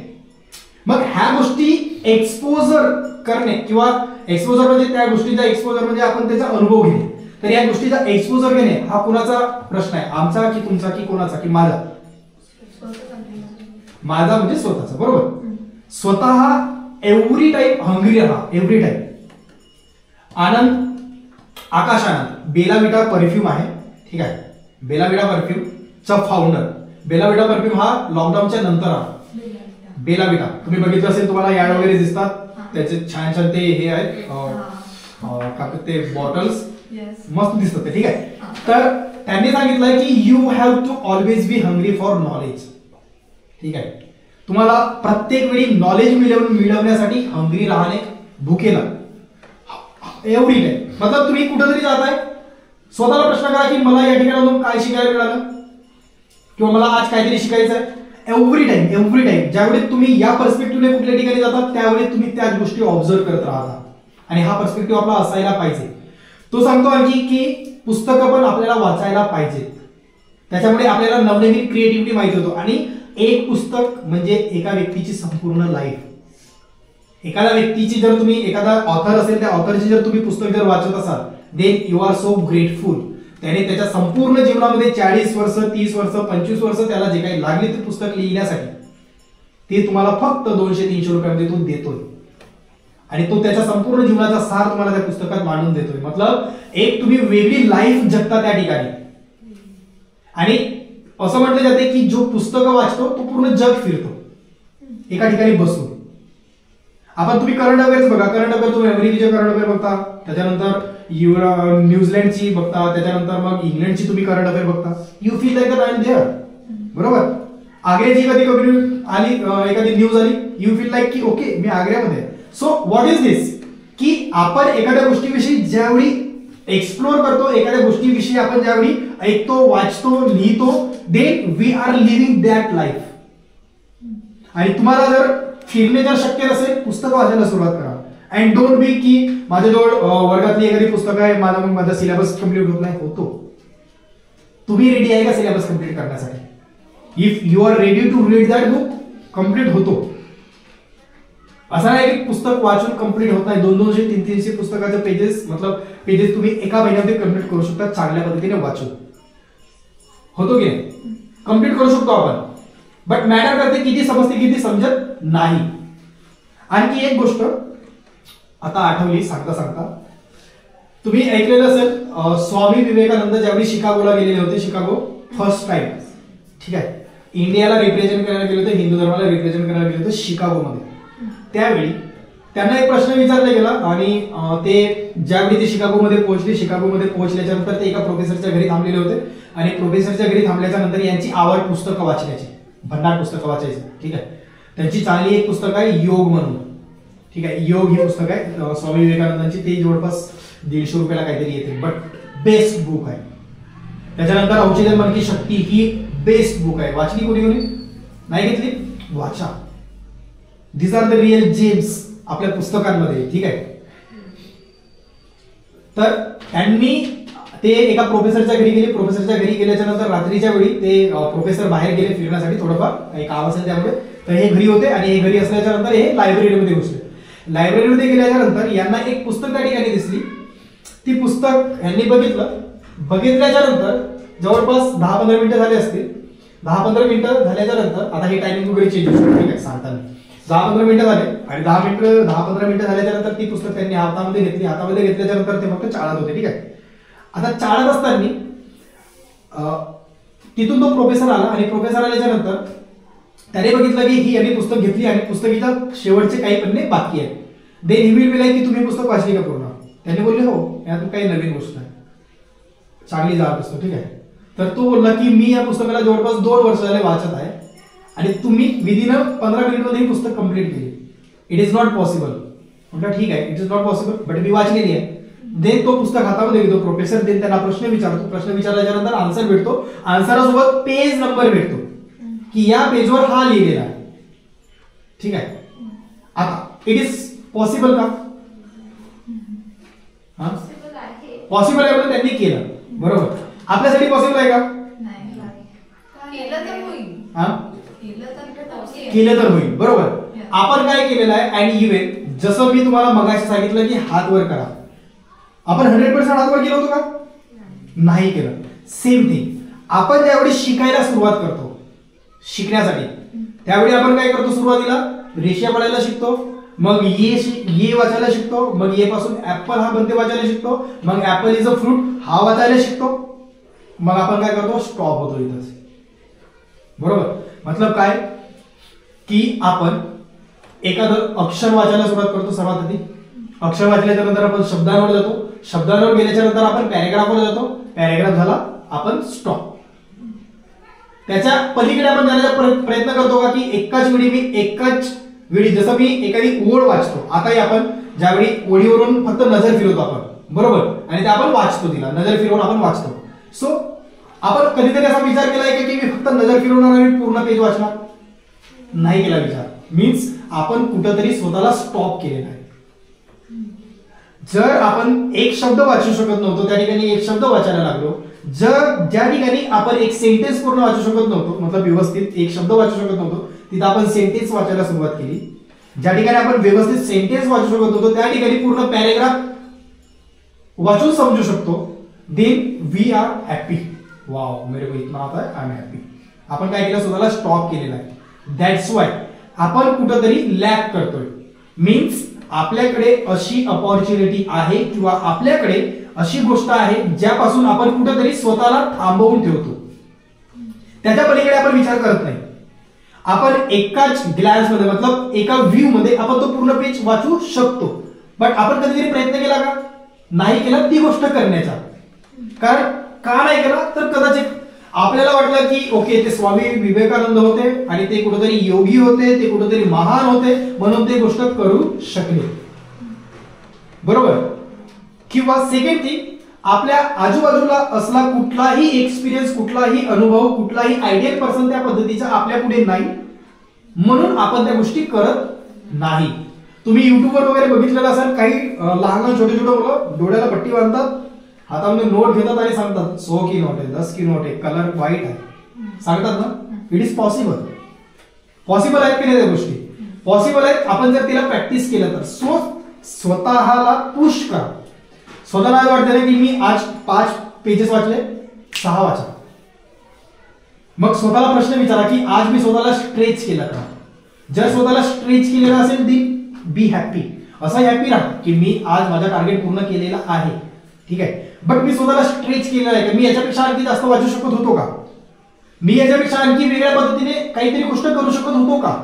मग ह्या गोष्टी एक्सपोजर करणे, किंवा एक्सपोजर म्हणजे त्या गोष्टीचा एक्सपोजर म्हणजे आपण त्याचा अनुभव घेणे. तर या गोष्टीचा एक्सपोजर घेणे हा कोणाचा प्रश्न आहे, आमचा की तुमचा की कोणाचा की माझा? माझा म्हणजे स्वतःचा, बरोबर. स्वतः एव्हरी टाइम हंग्री राहा, एव्हरी टाइम. आनंद, आकाश आनंद बेला विटा परफ्यूम आहे, ठीक आहे. बेला विटा परफ्यूमचा फाउंडर. बेला विटा परफ्यूम हा लॉकडाऊनच्या नंतर आला. बेला विटा तुम्ही बघितलं असेल, तुम्हाला याड वगैरे दिसतात त्याचे छान छान ते हे आहेत काय ते बॉटल्स, मस्त दिसतात ते, ठीक आहे. तर त्यांनी सांगितलंय की you have to always be hungry for knowledge. ठीक आहे, तुम्हाला प्रत्येक वेळी नॉलेज मिळवण्यासाठी हंग्री राहणे, भुकेला एवढी नाही. मतलब तुम्ही कुठेतरी जाताय, स्वतःला प्रश्न करा की मला या ठिकाणातून काय शिकायला मिळालं, किंवा मला आज काहीतरी शिकायचं आहे. एव्हरी टाइम ज्यावेळी तुम्ही या पर्स्पेक्टिव्हने कुठल्या ठिकाणी जातात त्यावेळी तुम्ही त्याच गोष्टी ऑब्झर्व करत राहता, आणि हा पर्स्पेक्टिव्ह आपला असायला पाहिजे. तो सांगतो आणखी की पुस्तकं पण आपल्याला वाचायला पाहिजेत, त्याच्यामुळे आपल्याला नवनवीन क्रिएटिव्हिटी माहिती होतो. आणि एक पुस्तक म्हणजे एका व्यक्तीची संपूर्ण लाईफ. एखाद्या व्यक्तीची जर तुम्ही, एखादा ऑथर असेल त्या ऑथरची जर तुम्ही पुस्तक जर वाचत असाल, then you are so grateful. त्याने त्याच्या संपूर्ण जीवनामध्ये 40 वर्ष 30 वर्ष 25 वर्ष त्याला जे काही लागले ते पुस्तक लिहिण्यासाठी ते तुम्हाला फक्त 200-300 रुपयामध्ये तो देतोय आणि तो त्याच्या संपूर्ण जीवनाचा सार तुम्हाला त्या पुस्तकात मांडून देतोय. मतलब एक तुम्ही वेगळी लाईफ जगता त्या ठिकाणी. आणि असं म्हटलं जाते की जो पुस्तकं वाचतो तो पूर्ण जग फिरतो एका ठिकाणी बसून. आपण तुम्ही करंट अफेअर्स बघा, करंट अफेअर तुम्ही अमेरिकेचे करंट अफेअर बघता, त्याच्यानंतर न्यूझीलंडची बघता, त्याच्यानंतर मग इंग्लंडची तुम्ही करंट अफेअर बघता. You feel like I am there. बरोबर. आग्र्याची कधी आली एखादी न्यूज आली, यू फील लाईक की ओके मी आग्र्यामध्ये. सो व्हॉट इज दिस की आपण एखाद्या गोष्टीविषयी ज्यावेळी एक्सप्लोर करतो, एखाद्या गोष्टीविषयी आपण ज्यावेळी ऐकतो, वाचतो, लिहितो, then we are living that life. आणि तुम्हाला जर फिरणे जर शक्य नसेल, पुस्तक वाचायला सुरुवात करा. अँड डोंट बी की माझ्याजवळ वर्गातली एखादी पुस्तकं आहे, माझा सिलेबस कम्प्लीट होत नाही. होतो. तुम्ही रेडी आहे का सिलेबस कम्प्लीट करण्यासाठी? If you are ready to read that book, complete होतो. असं नाही की पुस्तक वाचून कम्प्लीट होत नाही. 200-300 पुस्तकाचे पेजेस तुम्ही एका महिन्यामध्ये कम्प्लीट करू शकता चांगल्या पद्धतीने वाचून. होतो की नाही? कम्प्लीट करू शकतो आपण. बट मॅटर करते किती समजते किती समजत नाही. आणखी एक गोष्ट आता आठवली सांगता सांगता, तुम्ही ऐकलेलं असेल स्वामी विवेकानंद ज्यावेळी शिकागोला गेलेले होते, शिकागो फर्स्ट टाइम, ठीक आहे, इंडियाला रिप्रेझेंट करायला गेले होते, हिंदू धर्माला रिप्रेझेंट करायला गेले होते शिकागोमध्ये. त्यावेळी त्यांना एक प्रश्न विचारला गेला आणि ते ज्यावेळी ते शिकागोमध्ये पोहोचल्याच्या नंतर ते एका प्रोफेसरच्या घरी थांबलेले होते आणि प्रोफेसरच्या घरी थांबल्याच्या नंतर यांची आवड पुस्तकं वाचण्याची, भन्नाट पुस्तकं वाचायची. ठीक आहे. त्यांची चांगली एक पुस्तक आहे योग म्हणून. ठीक आहे. योग ही पुस्तक आहे स्वामी विवेकानंदांची. ते जवळपास 150 रुपयाला काहीतरी येते, बट बेस्ट बुक आहे. त्याच्यानंतर औषध मन की शक्ती ही बेस्ट बुक आहे. वाचली कोणी कोणी? नाही घेतली? वाचा. These are the real gems आपल्या पुस्तकांमध्ये. ठीक आहे. तर त्यांनी ते एका प्रोफेसरच्या घरी गेले. प्रोफेसरच्या घरी गेल्याच्या नंतर रात्रीच्या वेळी ते प्रोफेसर बाहेर गेले फिरण्यासाठी, थोडंफार काही काम असेल त्यामुळे. तर हे घरी होते आणि हे घरी असल्याच्या नंतर हे लायब्ररीमध्ये घुसले. लायब्ररीमध्ये गेल्याच्या नंतर यांना एक पुस्तक त्या ठिकाणी दिसली. ती पुस्तक यांनी बघितल्याच्या नंतर जवळपास 10-15 मिनिटं झाले असतील. 10-15 मिनिटं झाल्याच्या नंतर आता हे टायमिंग वगैरे चेंज होतं. ठीक आहे. सांगताना 10-15 मिनिटं झाले आणि 10-15 मिनिटं झाल्याच्या नंतर ती पुस्तक त्यांनी हातामध्ये घेतली. हातामध्ये घेतल्याच्या नंतर ते फक्त चाळत होते. ठीक आहे. आता चाळत असताना तिथून तो प्रोफेसर आला आणि प्रोफेसर आल्याच्या नंतर त्याने बघितलं की ही यांनी पुस्तक घेतली आणि पुस्तकीच्या शेवटचे काही पन्ने बाकी आहेत. Then he will be like की तुम्ही पुस्तक वाचली का पूर्ण? त्यांनी बोलले हो, यातून काही नवीन गोष्ट आहे, चांगली जात असतो. ठीक आहे. तर तो बोलला की मी या पुस्तकाला जवळपास 2 वर्ष झाले वाचत आहे आणि तुम्ही विदिन 15 मिनिटमध्ये ही पुस्तक कंप्लीट केली. It is not possible. म्हटलं ठीक आहे, it is not possible, but मी वाचलेली आहे. देन तो पुस्तक हातामध्ये घेतो प्रोफेसर. देन त्याला प्रश्न विचारतो. प्रश्न विचारल्याच्या नंतर आन्सर भेटतो. आन्सरासोबत पेज नंबर भेटतो की या पेजवर हा लिहिलेला आहे. ठीक आहे. आता इट इज पॉसिबल का? पॉसिबल आहे म्हणून त्यांनी केलं. बरोबर. आपल्यासाठी पॉसिबल आहे का? केलं तर होईल. बरोबर. आपण काय केलेलं आहे अँड इव्हन जसं मी तुम्हाला मगाशी सांगितलं की हात वर करा, आपण 100% हात वर केलं होतं का? नाही केलं. सेम थिंग आपण ज्यावेळी शिकायला सुरुवात करतो शिकण्यासाठी, त्यावेळी आपण काय करतो? सुरुवातीला रेषा पडायला शिकतो, मग ये वाचायला शिकतो, मग ये पासून ऍपल हा बनते वाचायला शिकतो, मग ऍपल इज अ फ्रूट हा वाचायला शिकतो, मग आपण काय करतो? स्टॉप होतो इथंच. बरोबर. मतलब काय की आपण एखादं अक्षर वाचायला सुरुवात करतो. सर्वात आधी अक्षर वाचल्याच्या नंतर आपण शब्दांवर जातो. शब्दांवर गेल्याच्या नंतर आपण पॅरेग्राफवर जातो. पॅरेग्राफ झाला आपण स्टॉप. त्याच्या पलीकडे आपण जाण्याचा प्रयत्न करतो का की एकाच वेळी जसं मी एखादी ओळ वाचतो. आताही आपण ज्यावेळी ओळीवरून फक्त नजर फिरवतो आपण, बरोबर, आणि ते आपण वाचतो, तिला नजर फिरवून आपण वाचतो. सो आपण कधीतरी असा विचार केलाय की मी फक्त नजर फिरवणार आणि पूर्ण पेज वाचणार? नाही केला विचार. मीन्स आपण कुठंतरी स्वतःला स्टॉप केलेला आहे. जर आपण एक शब्द वाचू शकत नव्हतो त्या ठिकाणी एक शब्द वाचायला लागलो. ज्या ठिकाणी आपण एक सेंटेन्स पूर्ण वाचू शकत नव्हतो, मतलब व्यवस्थित एक शब्द वाचू शकत नव्हतो, तिथं आपण सेंटेन्स वाचायला सुरुवात केली. ज्या ठिकाणी आपण व्यवस्थित सेंटेन्स वाचू शकत नव्हतो त्या ठिकाणी पूर्ण पॅरेग्राफ वाचून समजू शकतो. Then we are happy. Wow, मेरे को इतना आता है, आय एम हॅपी. आपण काय केलं, स्वतःला स्टॉप केलेला आहे. दॅट्स वाय आपण कुठंतरी लॅक करतोय. मीन्स आपल्याकडे अशी अपॉर्च्युनिटी आहे किंवा आपल्याकडे अशी गोष्ट आहे ज्यापासून आपण कुठंतरी स्वतःला थांबवून ठेवतो. त्याच्या पलीकडे आपण विचार करत नाही. आपण एकाच ग्लॅन्स मध्ये मतलब एका व्ह्यू मध्ये आपण तो पूर्ण पेज वाचू शकतो. बट आपण कधीतरी प्रयत्न केला का? नाही केला ती गोष्ट करण्याचा. कारण का नाही केला तर कदाचित आपल्याला वाटलं की ओके ते स्वामी विवेकानंद होते आणि ते कुठेतरी योगी होते, ते कुठेतरी महान होते म्हणून ते गोष्ट करू शकले. बरोबर. किंवा सेकंड थिंग, आपल्या आजूबाजूला असला कुठलाही एक्सपिरियन्स, कुठलाही अनुभव, कुठलाही आयडियल पर्सन त्या पद्धतीचा आपल्या पुढे नाही म्हणून आपण त्या गोष्टी करत नाही. तुम्ही युट्यूबवर वगैरे बघितलेलं असेल, काही लहान लहान छोटे छोटे मुलं डोळ्याला पट्टी बांधतात, हातामध्ये नोट घेतात आणि सांगतात 100 की नोट आहे, 10 की नोट आहे, कलर व्हाईट आहे, सांगतात ना. It is possible. पॉसिबल आहेत की नाही त्या गोष्टी? पॉसिबल आहेत. आपण जर तिला प्रॅक्टिस केलं तर. सो स्वतःला पुश करा. स्वतःला वाटतं की मी आज 5 पेजेस वाचले, 6 वाचा. मग स्वतःला प्रश्न विचारा की आज मी स्वतःला स्ट्रेच केलं का? जर स्वतःला स्ट्रेच केलेलं असेल दी बी हॅपी. असं हॅपी राहा की मी आज माझा टार्गेट पूर्ण केलेला आहे. ठीक आहे. बट मी स्वतःला स्ट्रेच केलेलं आहे का? मी याच्यापेक्षा आणखी जास्त वाचू शकत होतो का? मी याच्यापेक्षा आणखी वेगळ्या पद्धतीने काहीतरी गोष्ट करू शकत होतो का?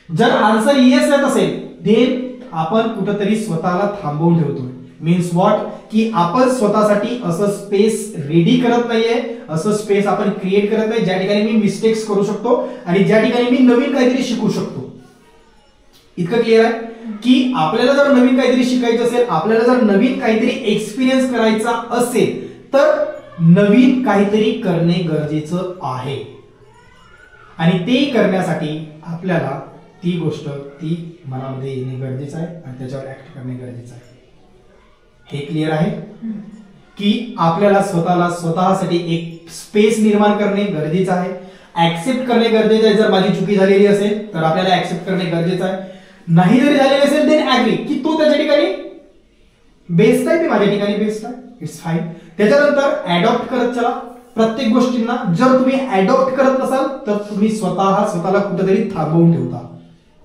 जर आन्सर येस येत असेल देन आपण कुठेतरी स्वतःला थांबवून ठेवतो. मीन्स व्हॉट, की आपण स्वतःसाठी असं स्पेस रेडी करत नाहीये, असं स्पेस आपण क्रिएट करत नाही ज्या ठिकाणी मी मिस्टेक्स करू शकतो आणि ज्या ठिकाणी मी नवीन काहीतरी शिकू शकतो. इतकं क्लिअर आहे की आपल्याला जर नवीन काहीतरी शिकायचं असेल, आपल्याला जर नवीन काहीतरी एक्सपिरियन्स करायचा असेल तर नवीन काहीतरी करणे गरजेचं आहे. आणि ते करण्यासाठी आपल्याला ती गोष्ट ती मनामध्ये येणे गरजेचं आहे आणि त्याच्यावर ऍक्ट करणे गरजेचं आहे. हे क्लिअर आहे की आपल्याला स्वतःसाठी एक स्पेस निर्माण करणे गरजेचं आहे. ऍक्सेप्ट करणे गरजेचं आहे. जर माझी चुकी झालेली असेल तर आपल्याला ऍक्सेप्ट करणे गरजेचं आहे. नाही जरी झालेली असेल देन ऍग्री की तो त्याच्या ठिकाणी बेस्ट आहे, मी माझ्या ठिकाणी बेस्ट आहे, इट्स फाईन. त्याच्यानंतर अडॉप्ट करत चला प्रत्येक गोष्टींना. जर तुम्ही अडॉप्ट करत नसाल तर तुम्ही स्वतःला कुठेतरी थांबवून ठेवता.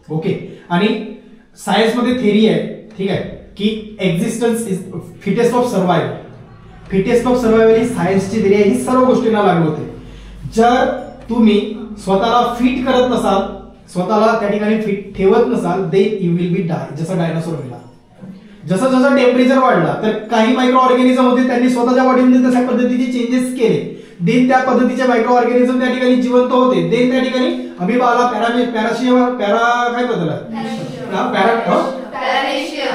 ओके. आणि सायन्स मध्ये थेरी आहे, ठीक आहे, की existence is fittest of survival. Fittest of survival ही सायन्सची थेरी आहे. ही सर्व गोष्टींना लागू होते. जर तुम्ही स्वतःला फिट करत नसाल, स्वतःला त्या ठिकाणी फिट ठेवत नसाल देन यू विल बी डाय. जसं डायनासोर मेला. जसं जसं टेम्परेचर वाढला तर काही मायक्रो ऑर्गॅनिझम होते त्यांनी स्वतःच्या बॉडीमध्ये तशा पद्धतीचे चेंजेस केले. देन त्या पद्धतीचे मायक्रो ऑर्गॅनिझम त्या ठिकाणी जिवंत होते. देन त्या ठिकाणी अमिबाला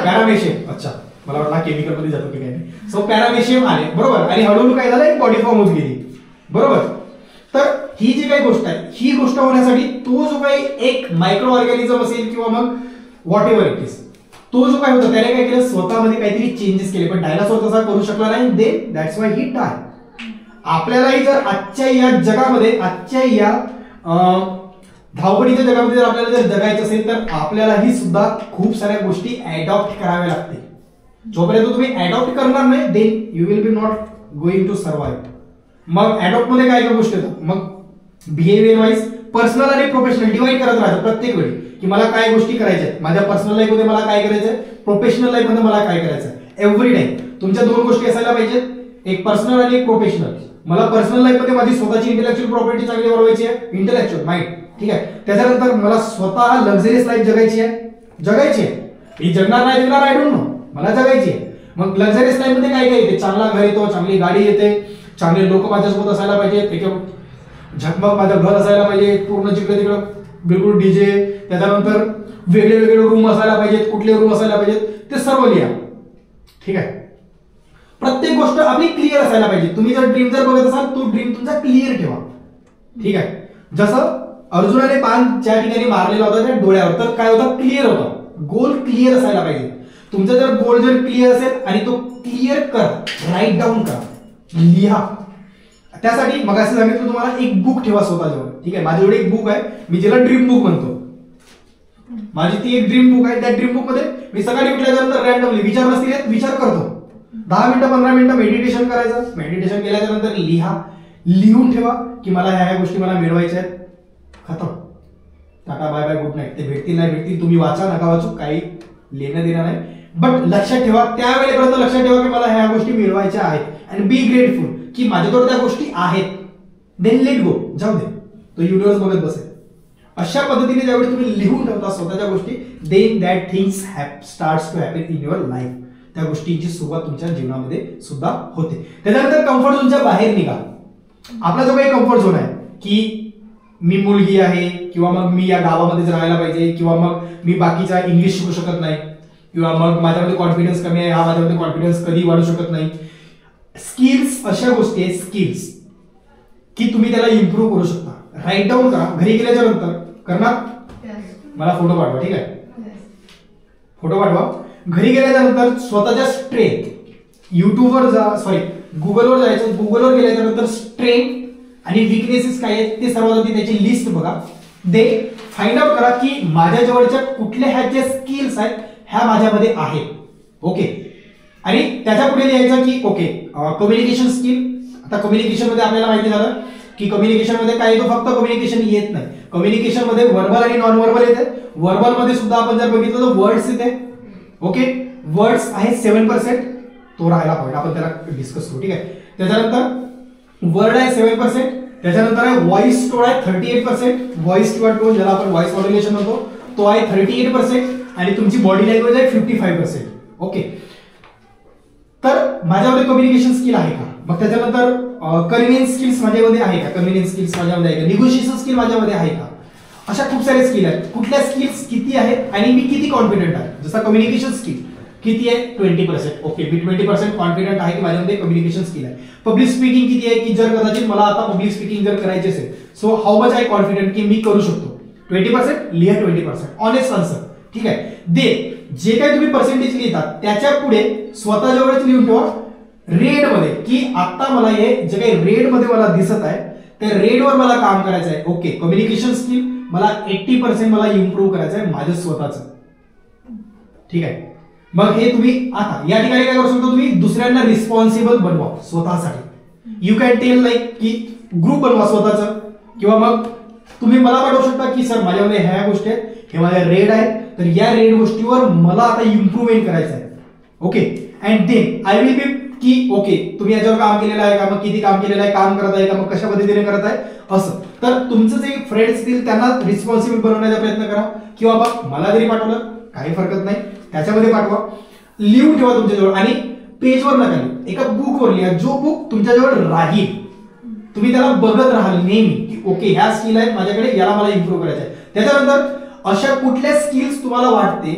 पॅरामेशियम, अच्छा मला वाटलं केमिकल मध्ये जातो की काय. सो पॅरामेशियम आले, बरोबर. आणि हळूहळू काय झालं, एक बॉडी फॉर्म होत गेली, बरोबर. तर ही जी काही गोष्ट आहे, ही गोष्ट होण्यासाठी तो जो काही एक मायक्रो ऑर्गॅनिझम असेल किंवा मग व्हॉट एव्हर इट इज, तो जो काय होता त्याने काय केलं, स्वतःमध्ये काहीतरी चेंजेस केले. पण डायनासोर तसा करू शकला नाही. देन दॅट्स वाय ही डाय. आपल्यालाही जर आजच्या या जगामध्ये, आजच्या या धावपळीच्या जगामध्ये जर आपल्याला जर जगायचं असेल तर आपल्यालाही सुद्धा खूप साऱ्या गोष्टी अडॉप्ट कराव्या लागतील. जोपर्यंत तुम्ही अडॉप्ट करणार नाही then you will be not going to survive. मग अडॉप्ट मध्ये काय काय गोष्टी येतात, मग बिहेवियर वाईज पर्सनल आणि प्रोफेशनल डिवाइड करत राहतो प्रत्येक वेळी की मला काय गोष्टी करायच्या आहेत. माझ्या पर्सनल लाईफ मध्ये मला काय करायचंय, प्रोफेशनल लाईफ मध्ये मला काय करायचंय. एव्हरी टाइम तुमच्या 2 गोष्टी असायला पाहिजेत, एक पर्सनल आणि एक प्रोफेशनल. मला पर्सनल लाईफ मध्ये माझी स्वतःची इंटेलेक्चुअल प्रॉपर्टी चांगली वाढवायची आहे, इंटेलेक्चुअल माइंड, ठीक आहे. त्याच्यानंतर मला स्वतः लक्झरियस लाईफ जगायची आहे. ही जगणार नाही आय डोंट नो, मला जगायची आहे. मग लक्झरियस लाईफ मध्ये काय काय येते, चांगला घर येतो, चांगली गाडी येते, चांगले लोक माझ्यासोबत असायला पाहिजेत, झकमक माझं घर असायला पाहिजे, पूर्ण जिकडे तिकडं बिलकुल डीजे. त्याच्यानंतर वेगळे वेगळे रूम असायला पाहिजेत, कुठले रूम असायला पाहिजेत ते सर्व लिहा, ठीक आहे. प्रत्येक गोष्ट आपली क्लिअर असायला पाहिजे. तुम्ही जर ड्रीम जर बघत असाल तो ड्रीम तुमचा क्लिअर ठेवा, ठीक आहे. जसं अर्जुनाने बाण ज्या ठिकाणी मारलेला होता त्या डोळ्यावर, तर काय होता, क्लिअर होता. गोल क्लिअर असायला पाहिजे. तुमचा जर गोल जर क्लिअर असेल आणि तो क्लिअर कर, राईट डाऊन करा, लिहा. त्यासाठी मग असं सांगितलं तुम्हाला एक बुक ठेवा स्वतःजवळ, ठीक आहे. माझ्याकडे एक बुक आहे, मी ज्याला ड्रीम बुक म्हणतो. माझी ती एक ड्रीम बुक आहे. त्या ड्रीम बुक मध्ये मी सकाळी उठल्यानंतर रॅन्डमली विचार नसतील विचार करतो. 10 मिनिटं 15 मिनिटं मेडिटेशन करायचं. मेडिटेशन केल्याच्या नंतर लिहून ठेवा की मला ह्या गोष्टी मला मिळवायच्या आहेत. खतम. Tata bye bye good night. ते भेटतील नाही भेटतील तुम्ही वाचा नका वाचू, काही लेणं देणं नाही. बट लक्षात ठेवा, त्यावेळेपर्यंत लक्षात ठेवा की मला ह्या गोष्टी मिळवायच्या आहेत. अँड बी ग्रेटफुल की माझ्याकडे त्या गोष्टी आहेत. देन लेट गो, जाऊ दे, तो युनिवर्स बघत बसेल. अशा पद्धतीने ज्यावेळी तुम्ही लिहून ठेवता स्वतःच्या गोष्टी, then that things starts to happen in your life. त्या गोष्टींची सुरुवात तुमच्या जीवनामध्ये सुद्धा होते. त्याच्यानंतर कम्फर्ट झोनच्या बाहेर निघा. आपला जो काही कम्फर्ट झोन आहे की मी मुलगी आहे, किंवा मग मी या गावामध्येच राहायला पाहिजे, किंवा मग मी बाकीचा इंग्लिश शिकू शकत नाही, किंवा मग माझ्यामध्ये कॉन्फिडन्स कमी आहे, हा माझ्यामध्ये कॉन्फिडन्स कधी वाढू शकत नाही. स्किल्स अशा गोष्टी आहेत, स्किल्स की तुम्ही त्याला इम्प्रूव्ह करू शकता. राईट डाऊन करा. घरी गेल्याच्या नंतर करणार, मला फोटो पाठवा. ठीक आहे, फोटो पाठवा. घरी गेल्याच्या नंतर स्वतःच्या स्ट्रेंथ युट्यूबवर जा, गुगलवर जायचं. गुगलवर गेल्याच्या नंतर स्ट्रेंथ आणि विकनेसेस काय आहेत ते सर्वात आधी त्याची लिस्ट बघा. दे फाइंड आउट करा की माझ्या जवळच्या कुठल्या ह्या ज्या स्किल्स आहेत ह्या माझ्यामध्ये आहेत. ओके, आणि त्याच्या पुढे लिहायचं की ओके कम्युनिकेशन स्किल. आता कम्युनिकेशन मध्ये आपल्याला माहिती झालं की कम्युनिकेशन मध्ये काय येतो, फक्त कम्युनिकेशन येत नाही. कम्युनिकेशन मध्ये व्हर्बल आणि नॉन व्हर्बल येते. व्हर्बल मध्ये सुद्धा आपण जर बघितलं तर वर्ड्स येते. ओके, वर्ड्स आहे 7%, तो राहायला पाहिजे, आपण त्याला डिस्कस करू. ठीक आहे, त्याच्यानंतर वर्ड आहे 7%, त्याच्यानंतर आहे व्हॉइस टोन आहे 38%. व्हॉइस किंवा टोन ज्याला आपण व्हॉइस मॉड्युलेशन म्हणतो तो आहे 38%, आणि तुमची बॉडी लँग्वेज आहे 55%. ओके, तर माझ्यामध्ये कम्युनिकेशन स्किल आहे का? मग त्याच्यानंतर कन्व्हिन्स स्किल्स माझ्यामध्ये आहे का? कन्व्हिन्स स्किल्स माझ्यामध्ये आहे का? निगोशिएशन स्किल माझ्यामध्ये आहे का? अशा खूप सारे स्किल आहेत. कुठल्या स्किल्स किती आहेत आणि मी किती कॉन्फिडंट आहे? जसं कम्युनिकेशन स्किल किती आहे? 20%. ओके, मी 20% कॉन्फिडंट आहे की माझ्यामध्ये कम्युनिकेशन स्किल आहे. पब्लिक स्पीकिंग किती आहे? की जर कदाचित मला आता पब्लिक स्पीकिंग जर करायची असेल, so how much I confident की मी करू शकतो? 20%. लिहा 20%. Honest answer. ठीक आहे, दे जे काही तुम्ही पर्सेंटेज लिहितात त्याच्या पुढे स्वतःजवळच लिहून ठेवा रेड मध्ये की आता मला हे जे काही रेड मध्ये मला दिसत आहे त्या रेडवर मला काम करायचं आहे. ओके, कम्युनिकेशन स्किल मला 80% मला इम्प्रूव्ह करायचं आहे माझं स्वतःच. ठीक आहे, मग हे तुम्ही आता या ठिकाणी काय करू शकता, तुम्ही दुसऱ्यांना रिस्पॉन्सिबल बनवा स्वतःसाठी. यू कॅन टेल लाईक की ग्रुप बनवा स्वतःचा, किंवा मग तुम्ही मला पाठवू शकता की सर माझ्यामध्ये ह्या गोष्टी आहेत, हे माझ्या रेड आहेत, तर या रेड गोष्टीवर मला आता इम्प्रूव्हमेंट करायचं आहे. Okay, and then I will be की ओके तुम्ही याच्यावर काम केलेलं आहे का, मग किती काम केलेलं आहे, काम करत आहे का, मग कशा पद्धतीने करत आहे असं. तर तुमचं जे फ्रेंड्स असतील त्यांना रिस्पॉन्सिबल बनवण्याचा प्रयत्न करा, किंवा मग मला जरी पाठवलं काही फरकत नाही, त्याच्यामध्ये पाठवा. लिहून ठेवा तुमच्याजवळ, आणि पेजवर नका लिहू, एका बुकवर लिहा, जो बुक तुमच्याजवळ राहील, तुम्ही त्याला बघत राहाल नेहमी की ओके ह्या स्किल आहेत माझ्याकडे, याला मला इम्प्रूव्ह करायचं आहे. त्याच्यानंतर अशा कुठल्या स्किल्स तुम्हाला वाटते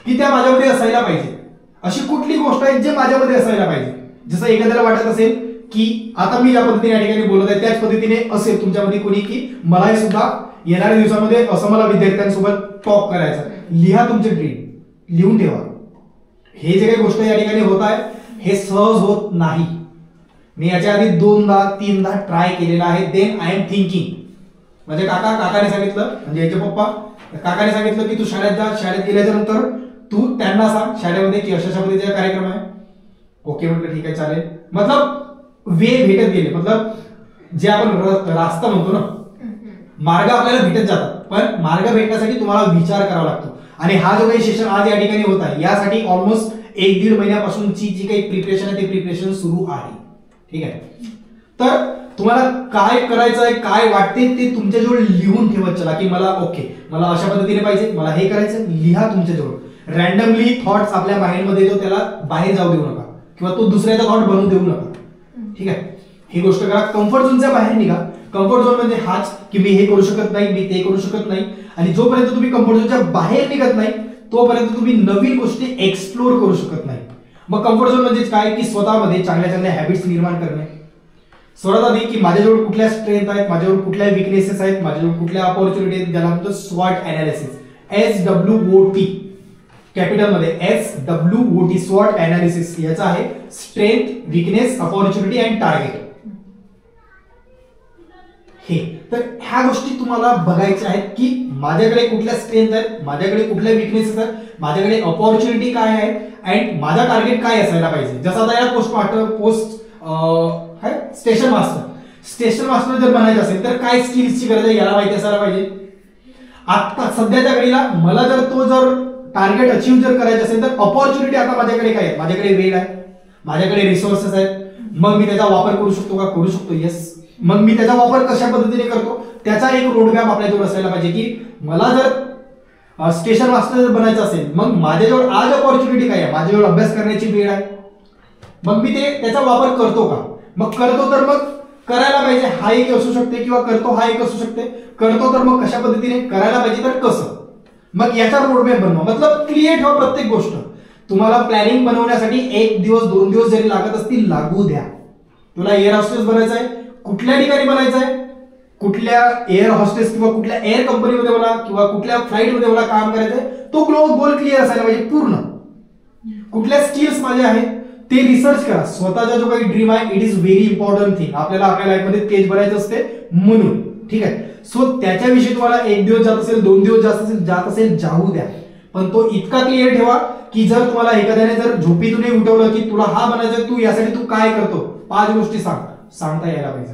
की त्या माझ्यामध्ये असायला पाहिजे, अशी कुठली गोष्ट आहे जे माझ्यामध्ये असायला पाहिजे. जसं एखाद्याला वाटत असेल की आता मी ज्या पद्धतीने या ठिकाणी बोलत आहे त्याच पद्धतीने असेल तुमच्यामध्ये कोणी की मलाही सुद्धा येणाऱ्या दिवसामध्ये असं मला विद्यार्थ्यांसोबत टॉक करायचं. लिहा तुमचे ड्रीम, लिहून ठेवा. हे जे काही गोष्ट या ठिकाणी होत आहे हे सहज होत नाही. मी याच्या आधी 2दा-3दा ट्राय केलेला आहे. देन आय एम थिंकिंग, म्हणजे काकाने सांगितलं, म्हणजे याचे पप्पा काकाने सांगितलं की तू शाळेत जा, शाळेत गेल्याच्या नंतर तू त्यांना सांग शाळेमध्ये की अशा पद्धतीचा कार्यक्रम आहे. ओके म्हटलं ठीक आहे चालेल. मतलब वे भेटत गेले, मतलब जे आपण रास्ता म्हणतो ना, मार्ग आपल्याला भेटत जातात, पण मार्ग भेटण्यासाठी तुम्हाला विचार करावा लागतो. आणि हा जो काही सेशन आज या ठिकाणी होत आहे यासाठी ऑलमोस्ट 1-1.5 महिन्यापासूनची जी काही प्रिपरेशन आहे ते प्रिपरेशन सुरू आहे. ठीक आहे, तर तुम्हाला काय करायचं आहे, काय वाटते ते तुमच्याजवळ लिहून ठेवत चला की मला ओके मला अशा पद्धतीने पाहिजे, मला हे करायचं. लिहा तुमच्याजवळ. रॅन्डमली थॉट्स आपल्या माइंडमध्ये येतो त्याला बाहेर जाऊ देऊ नका, किंवा तो दुसऱ्याचा थॉट बनवू देऊ नका. ठीक आहे, ही गोष्ट करा. कम्फर्ट झोनच्या बाहेर निघा. कम्फर्ट झोन म्हणजे हाच की मी हे करू शकत नाही, मी ते करू शकत नाही. आणि जोपर्यंत तुम्ही कम्फर्ट झोनच्या बाहेर निघत नाही तोपर्यंत तुम्ही नवीन गोष्टी एक्सप्लोर करू शकत नाही. मग कम्फर्ट झोन म्हणजे काय की स्वतःमध्ये चांगल्या चांगल्या हॅबिट्स निर्माण करणे. सर्वात आधी की माझ्याजवळ कुठल्या स्ट्रेंथ आहेत, माझ्याजवळ कुठल्या विकनेसेस आहेत, माझ्याजवळ कुठल्या अपॉर्च्युनिटी आहेत, ज्याला म्हणतो स्वॉट अनालिसिस. SWOT कॅपिटल मध्ये SWOT स्वॉट अनालिसिस. याचा आहे strength, weakness, opportunity and target. हे. तर ह्या गोष्टी तुम्हाला बघायच्या आहेत की माझ्याकडे कुठल्या स्ट्रेंथ आहेत, माझ्याकडे कुठल्या विकनेसेस आहेत, माझ्याकडे अपॉर्च्युनिटी काय आहे अँड माझा टार्गेट काय असायला पाहिजे. जसं आता या काय स्टेशन मास्टर जर बनायचं असेल तर काय स्किल्सची गरज आहे याला माहिती असायला पाहिजे. आता सध्याच्या घडीला मला जर टार्गेट अचीव्ह जर करायचं असेल तर अपॉर्च्युनिटी आता माझ्याकडे काय आहे, माझ्याकडे वेळ आहे, माझ्याकडे रिसोर्सेस आहेत, मग मी त्याचा वापर करू शकतो का, करू शकतो, येस. मग मी त्याचा वापर कशा पद्धतीने करतो त्याचा एक रोडमॅप आपल्याजवळ असायला पाहिजे की मला जर स्टेशन मास्टर जर बनायचं असेल मग माझ्याजवळ आज अपॉर्च्युनिटी काय आहे, माझ्याजवळ अभ्यास करण्याची वेळ आहे, मग मी त्याचा वापर करतो का, मग करतो तर मग करायला पाहिजे हा एक असू शकते किंवा करतो हा एक असू शकते, करतो तर मग कशा पद्धतीने करायला पाहिजे तर कसं, मग याचा रोडमॅप बनवा. मतलब क्रिएट व्हा प्रत्येक गोष्ट. तुम्हाला प्लॅनिंग बनवण्यासाठी 1 दिवस 2 दिवस जरी लागत असतील लागू द्या. तुला एअर हॉस्टेस बनायचं आहे, कुठल्या ठिकाणी बनायचं आहे, कुठल्या एअर हॉस्टेस किंवा कुठल्या एअर कंपनीमध्ये मला किंवा कुठल्या फ्लाईटमध्ये मला काम करायचंय तो गोल क्लिअर असायला पाहिजे पूर्ण. कुठल्या स्किल्स माझ्या आहेत ते रिसर्च करा. स्वतःचा जो काही ड्रीम आहे it is very important thing. आपल्याला आपल्या लाईफमध्ये तेज बनायचं असते म्हणून, ठीक आहे. सो त्याच्याविषयी तुम्हाला 1 दिवस जात असेल 2 दिवस जात असेल जाऊ द्या, पण तो इतका क्लिअर ठेवा की जर तुम्हाला एखाद्याने जर झोपीतून उठवलं की तुला हा बनायचं, तू यासाठी तू काय करतो 5 गोष्टी सांगता यायला पाहिजे.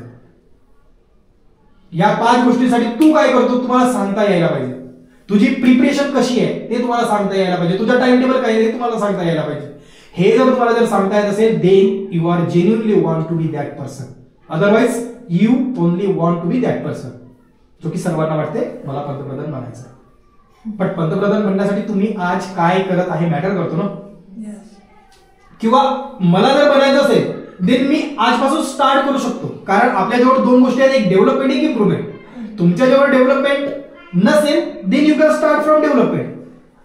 या 5 गोष्टींसाठी तू काय करतो तुम्हाला सांगता यायला पाहिजे. तुझी प्रिपरेशन कशी आहे ते तुम्हाला सांगता यायला पाहिजे. तुझा टाइम टेबल काय आहे ते तुम्हाला सांगता यायला पाहिजे. हे जर तुम्हाला जर सांगता येत असेल then you are genuinely want to be that person. Otherwise you only want to be that person. जो की सर्वांना वाटते मला पंतप्रधान बनायचं, पण पंतप्रधान बनण्यासाठी तुम्ही आज काय करत आहे मॅटर करतो ना. किंवा मला जर बनायचं असेल देन मी आजपासून स्टार्ट करू शकतो. कारण आपल्याजवळ 2 गोष्टी आहेत, एक डेव्हलपमेंट एक इम्प्रुव्हमेंट. तुमच्याजवळ डेव्हलपमेंट नसेल then you can start from development.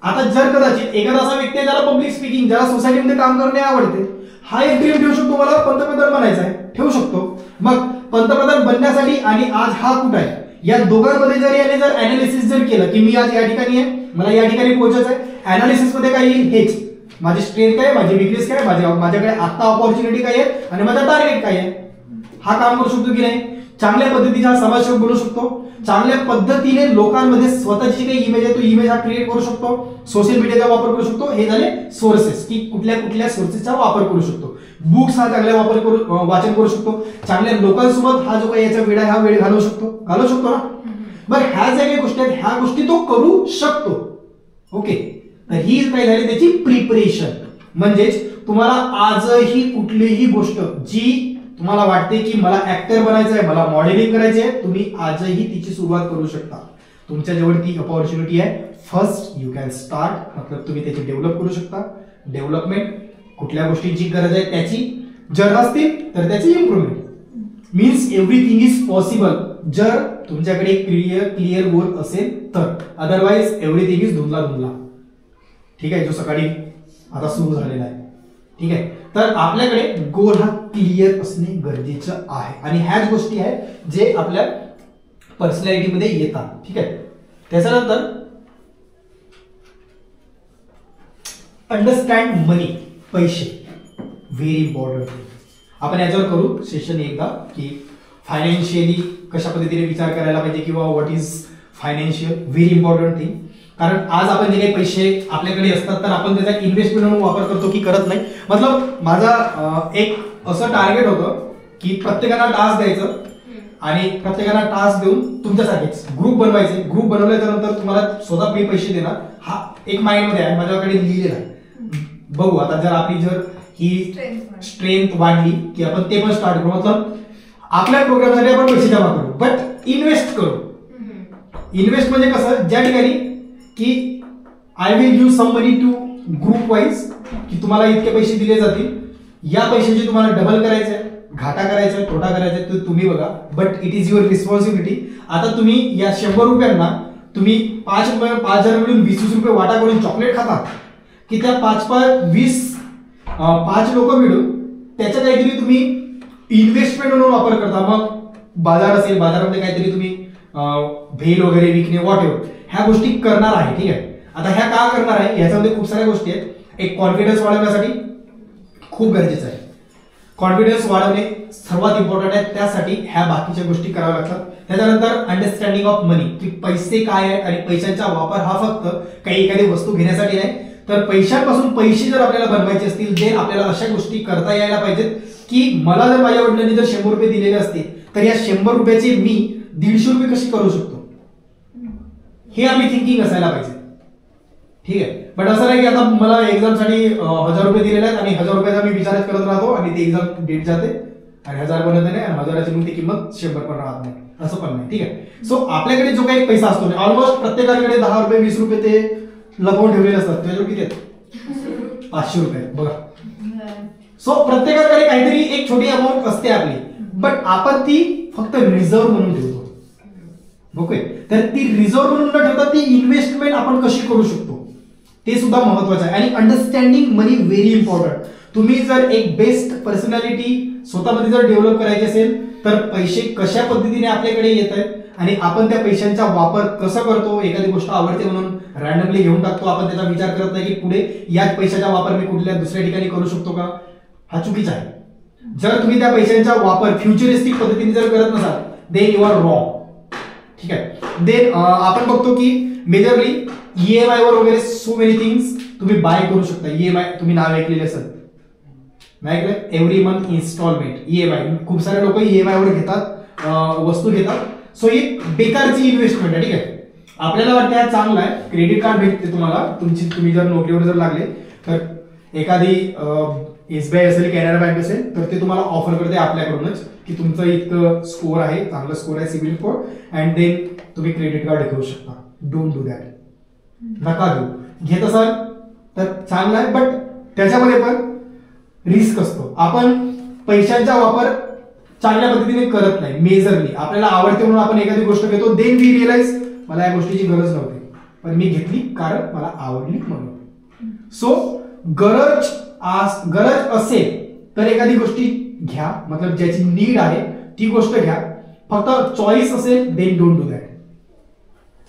आता जर कदाचित एखादा असा व्यक्ती आहे ज्याला पब्लिक स्पीकिंग, ज्याला सोसायटीमध्ये काम करणे आवडते, हा एक ड्रीम ठेवू शकतो मला पंतप्रधान बनायचं आहे, ठेवू शकतो. मग पंतप्रधान बनण्यासाठी आणि आज हा कुठं आहे या दोघांमध्ये जर याने जर अनालिसिस जर केलं की मी आज या ठिकाणी आहे, मला या ठिकाणी पोहोचायचं आहे, अनालिसिस मध्ये काय येईल हेच माझी स्ट्रेंथ काय, माझी विकनेस काय, माझ्याकडे आता अपॉर्च्युनिटी काय आहे आणि माझा टार्गेट काय आहे, हा काम करू शकतो की नाही. चांगल्या पद्धतीचा समाजसेवक बनू शकतो. चांगल्या पद्धतीने लोकांमध्ये स्वतःची काही इमेज आहे तो इमेज हा क्रिएट करू शकतो. सोशल मीडियाचा वापर करू शकतो. हे झाले सोर्सेस की कुठल्या सोर्सेसचा वापर करू शकतो. बुक्स हा चांगला वाचन करू शकतो. चांगल्या लोकांसोबत हा जो काही याचा वेळ आहे हा वेळ घालवू शकतो ना. बरं ह्या ज्या काही गोष्टी आहेत ह्या गोष्टी तो करू शकतो. ओके, तर ही काय झाली त्याची प्रिपरेशन. म्हणजेच तुम्हाला आजही कुठलीही गोष्ट जी तुम्हाला वाटते की मला ऍक्टर बनायचं आहे, मला मॉडेलिंग करायची आहे, तुम्ही आजही तिची सुरुवात करू शकता. तुमच्याजवळ ती अपॉर्च्युनिटी आहे. First you can start. मतलब तुम्ही त्याची डेव्हलप करू शकता. डेव्हलपमेंट कुठल्या गोष्टींची गरज आहे त्याची, जर असतील तर त्याची improvement. Means everything is possible जर तुमच्याकडे क्लिअर गोल असेल तर. अदरवाइज एव्हरीथिंग इज धुंदला. ठीक आहे, जो सकाळी आता सुरू झालेला आहे. ठीक आहे, तर आपल्याकडे गोल हा क्लिअर असणे गरजेचं आहे. आणि ह्याच गोष्टी आहेत जे आपल्या पर्सनॅलिटीमध्ये येतात. ठीक आहे, त्याच्यानंतर अंडरस्टँड मनी, पैसे, व्हेरी इम्पॉर्टंट. आपण याच्यावर करू सेशन एकदा की फायनान्शियली कशा पद्धतीने विचार करायला पाहिजे किंवा what is financial, very important thing. कारण आज आपण जे काही पैसे आपल्याकडे असतात तर आपण त्याचा इन्व्हेस्टमेंट म्हणून वापर करतो की करत नाही. मतलब माझा एक असं टार्गेट होतं की प्रत्येकाला टास्क द्यायचं आणि प्रत्येकाला टास्क देऊन तुमच्यासाठीच ग्रुप बनवायचे. ग्रुप बनवल्याच्या नंतर तुम्हाला स्वतः मी पैसे देणार. हा एक माइंडमध्ये आहे, माझ्याकडे लिहिलेला आहे. बघू आता जर आपली जर ही स्ट्रेंथ वाढली की आपण ते पण स्टार्ट करू. मतलब आपल्या प्रोग्रामसाठी आपण पैसे जमा करू बट इन्व्हेस्ट करू. इन्व्हेस्ट म्हणजे कसं, ज्या ठिकाणी की I will give some money to group wise की तुम्हाला इतके पैसे दिले जातील, या पैशांची तुम्हाला डबल करायचं आहे, घाटा करायचा आहे, तोटा करायचा आहे तर तुम्ही बघा. But it is your responsibility. आता तुम्ही या 100 रुपयांना तुम्ही 5,000 मिळून 20 रुपये वाटा करून चॉकलेट खाता की त्या 5 लोक मिळून त्याचा काहीतरी तुम्ही इन्व्हेस्टमेंट म्हणून वापर करता. मग बाजार असेल, बाजारामध्ये काहीतरी तुम्ही भेल वगैरे विकणे वॉट एव्हर ह्या गोष्टी करणार आहे. ठीक आहे, आता ह्या का करणार आहे याच्यामध्ये खूप साऱ्या गोष्टी आहेत. एक कॉन्फिडन्स वाढवण्यासाठी खूप गरजेचं आहे. कॉन्फिडन्स वाढवणे सर्वात इम्पॉर्टंट आहे. त्यासाठी ह्या बाकीच्या गोष्टी कराव्या लागतात. त्याच्यानंतर अंडरस्टँडिंग ऑफ मनी, की पैसे काय आहे आणि पैशांचा वापर हा फक्त काही एखादी वस्तू घेण्यासाठी नाही, तर पैशांपासून पैसे जर आपल्याला बनवायचे असतील जे आपल्याला अशा गोष्टी करता यायला पाहिजेत की मला जर माझ्या वडिलांनी जर 100 रुपये दिलेले असते तर या 100 रुपयाचे मी 150 रुपये कसे करू शकतो, हे आम्ही थिंकिंग असायला पाहिजे. ठीक आहे. बट असं नाही की आता मला एक्झामसाठी 1000 रुपये दिलेले आहेत आणि 1000 रुपयाचा मी विचारच करत राहतो आणि ती एक्झाम डेट जाते आणि 1000 बनत नाही आणि 1000ची मग ती किंमत 100 पण राहत नाही, असं पण नाही. ठीक आहे. सो आपल्याकडे जो काही पैसा असतो ऑलमोस्ट प्रत्येकाकडे 10 रुपये 20 रुपये ते लपवून ठेवलेले असतात. त्याच्यावर किती आहेत? 500 रुपये बघा. सो प्रत्येकाकडे काहीतरी एक छोटी अमाऊंट असते आपली, बट आपण ती फक्त रिझर्व्ह म्हणून ठेवतो. ओके. तर ती रिझर्व्ह म्हणून न ठेवता ती इन्व्हेस्टमेंट आपण कशी करू शकतो ते सुद्धा महत्वाचं आहे. आणि अंडरस्टँडिंग मनी व्हेरी इम्पॉर्टंट. तुम्ही जर एक बेस्ट पर्सनॅलिटी स्वतःमध्ये जर डेव्हलप करायची असेल तर पैसे कशा पद्धतीने आपल्याकडे येत आहेत आणि आपण त्या पैशांचा वापर कसा करतो. एखादी गोष्ट आवडते म्हणून रॅन्डमली घेऊन टाकतो, आपण त्याचा विचार करत नाही की पुढे याच पैशाचा वापर मी कुठल्या दुसऱ्या ठिकाणी करू शकतो का, हा चुकीचा आहे. जर तुम्ही त्या पैशांचा वापर फ्युचरिस्टिक पद्धतीने जर करत नसाल देन यू आर रॉंग. ठीक आहे. देन आपण बघतो की मेजरली EMI वर वगैरे सो मेनी थिंग्स तुम्ही बाय करू शकता. EMI तुम्ही नाव ऐकलेले असेल, नाही ऐकलं? Every month installment EMI. खूप सारे लोक EMI वर घेतात, वस्तू घेतात. सो ही बेकारची इन्व्हेस्टमेंट आहे. ठीक आहे. आपल्याला वाटतं हा चांगला आहे, क्रेडिट कार्ड भेटते तुम्हाला तुम्ही जर नोकरीवर जर लागले तर एखादी SBI असेल कॅनरा बँक असेल तर ते तुम्हाला ऑफर करते आपल्याकडूनच की तुमचं इतकं स्कोर आहे, चांगलं स्कोर आहे सिबिल स्कोर, अँड देन तुम्ही क्रेडिट कार्ड घेऊ शकता. Don't do that. नका घेऊ. घेत असाल तर चांगलं आहे, बट त्याच्यामध्ये पण रिस्क असतो. आपण पैशांचा वापर चांगल्या पद्धतीने करत नाही. मेजरली आपल्याला आवडते म्हणून आपण एखादी गोष्ट घेतो, देन वी रिअलाइज मला या गोष्टीची गरज नव्हती पण मी घेतली कारण मला आवडली म्हणून. सो गरज असेल तर एखादी गोष्टी घ्या, मतलब ज्याची नीड आहे ती गोष्ट घ्या. फक्त चॉईस असेल देन डोंट डू दॅट.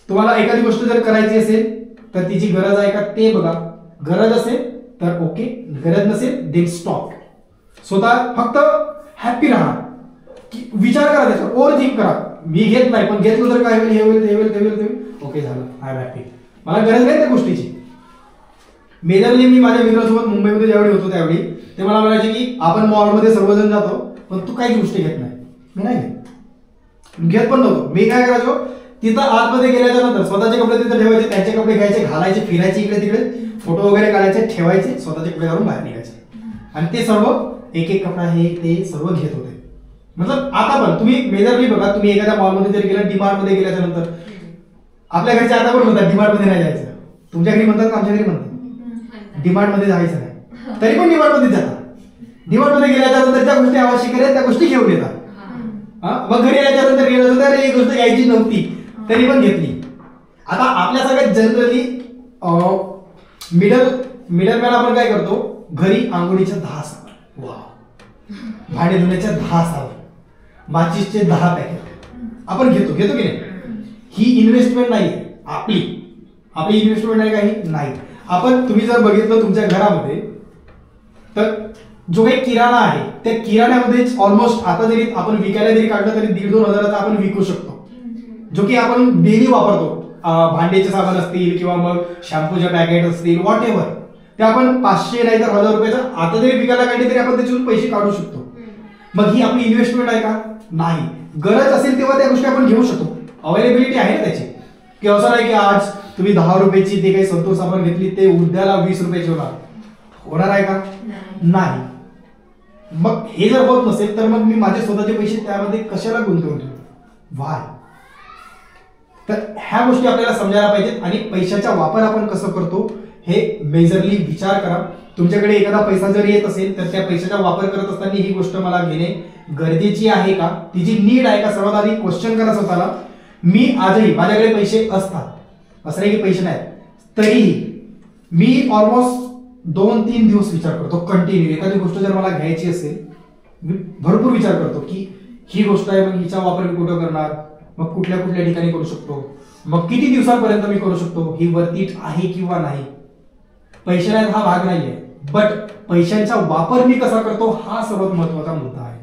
तुम्हाला एखादी गोष्ट जर करायची असेल तर तिची गरज आहे का ते बघा. गरज असेल तर ओके, गरज नसेल देन स्टॉप. स्वतः फक्त हॅपी राहा, विचार करा त्याचा, ओव्हर थिंक करा. मी घेत नाही पण घेतलं तर काय होईल, हे होईल, ते होईल, ते होईल, ते होईल. ओके झालं, आय एम हॅपी. मला गरज नाही त्या गोष्टीची. मेजरली मी माझ्या मित्रासोबत मुंबईमध्ये ज्यावेळी होतो त्यावेळी ते मला म्हणायचे की आपण मॉलमध्ये सर्वजण जातो पण तू काही गोष्टी घेत नाही. मी नाही घेत पण नव्हतो. मी काय करायचो, तिथं आतमध्ये गेल्याच्या नंतर स्वतःचे कपडे तिथं ठेवायचे, त्यांचे कपडे घ्यायचे, घालायचे, फिरायचे इकडे तिकडे, फोटो वगैरे काढायचे, ठेवायचे, स्वतःचे कपडे घालून बाहेर निघायचे. आणि ते सर्व एक एक कपडा हे ते सर्व घेत होते. मतलब आता पण तुम्ही मेजरली बघा, तुम्ही एखाद्या मॉलमध्ये जर गेला, डीमार्ट मध्ये गेल्याच्या नंतर आपल्या घरचे आता पण म्हणतात डीमार्ट मध्ये नाही जायचं. तुमच्या घरी म्हणतात, आमच्या घरी म्हणतात डीमार्ट मध्ये जायचं नाही, तरी पण डीमार्ट मध्ये जातात. डीमार्ट मध्ये गेल्याच्या नंतर ज्या गोष्टी आवश्यक आहेत त्या गोष्टी घेऊन येतात. मग घरी यायच्या नंतर गेलं तर एक गोष्ट घ्यायची नव्हती तरी पण घेतली. आता आपल्या सगळ्यात जनरली मिडलमॅन आपण काय करतो, घरी आंघोळीच्या 10 साबण, वा, भांडे धुण्याच्या 10 साबण, माचीसचे 10 पॅकेट आपण घेतो की नाही. ही इन्व्हेस्टमेंट नाही आपली इन्व्हेस्टमेंट आहे काही नाही. आपण तुम्ही जर बघितलं तुमच्या घरामध्ये तर जो काही किराणा आहे त्या किराण्यामध्येच ऑलमोस्ट आता जरी आपण विकायला जरी काढलं तरी 1,500-2,000 हजाराचा आपण विकू शकतो, जो की आपण डेली वापरतो. भांड्याचे साबण असतील किंवा मग शॅम्पूचे पॅकेट असतील, व्हॉट एव्हर, ते आपण 500 नाही तर 1000 रुपयाचं आता जरी विकायला काढले तरी आपण त्याच्यातून पैसे काढू शकतो. मग ही आपली इन्व्हेस्टमेंट आहे का? नाही. गरज असेल तेव्हा त्या गोष्टी आपण घेऊ शकतो, अवेलेबिलिटी आहे ना त्याची. की असं नाही की आज तुम्ही 10 रुपयाची ते काही संतूर साबण घेतली ते उद्याला 20 रुपयाची होणार आहे का? नाही. मग हे जर होत नसेल तर मग मी माझे स्वतःचे पैसे त्यामध्ये कशाला गुंतवतो, वाय? तर ह्या गोष्टी आपल्याला समजायला पाहिजेत. आणि पैशाचा वापर आपण कसं करतो हे मेजरली विचार करा. तुमच्याकडे एखादा पैसा जर येत असेल तर त्या पैशाचा वापर करत असताना ही गोष्ट मला घेणे गरजेची आहे का, तिची नीड आहे का, सर्वात आधी क्वेश्चन करा स्वतःला. मी आजही माझ्याकडे पैसे असतात, असं नाही की पैसे नाहीत, तरीही मी ऑलमोस्ट 2-3 दिवस विचार करतो कंटिन्यू. एखादी गोष्ट जर मला घ्यायची असेल मी भरपूर विचार करतो की ही गोष्ट आहे, मग हिचा वापर मी कुठं करणार, मग कुठल्या कुठल्या ठिकाणी करू शकतो, मग किती दिवसांपर्यंत मी करू शकतो, ही वर्थ इट आहे किंवा नाही. पैसे नाहीत हा भाग नाहीये, बट पैशांचा वापर मी कसा करतो हा सर्वात महत्वाचा मुद्दा आहे.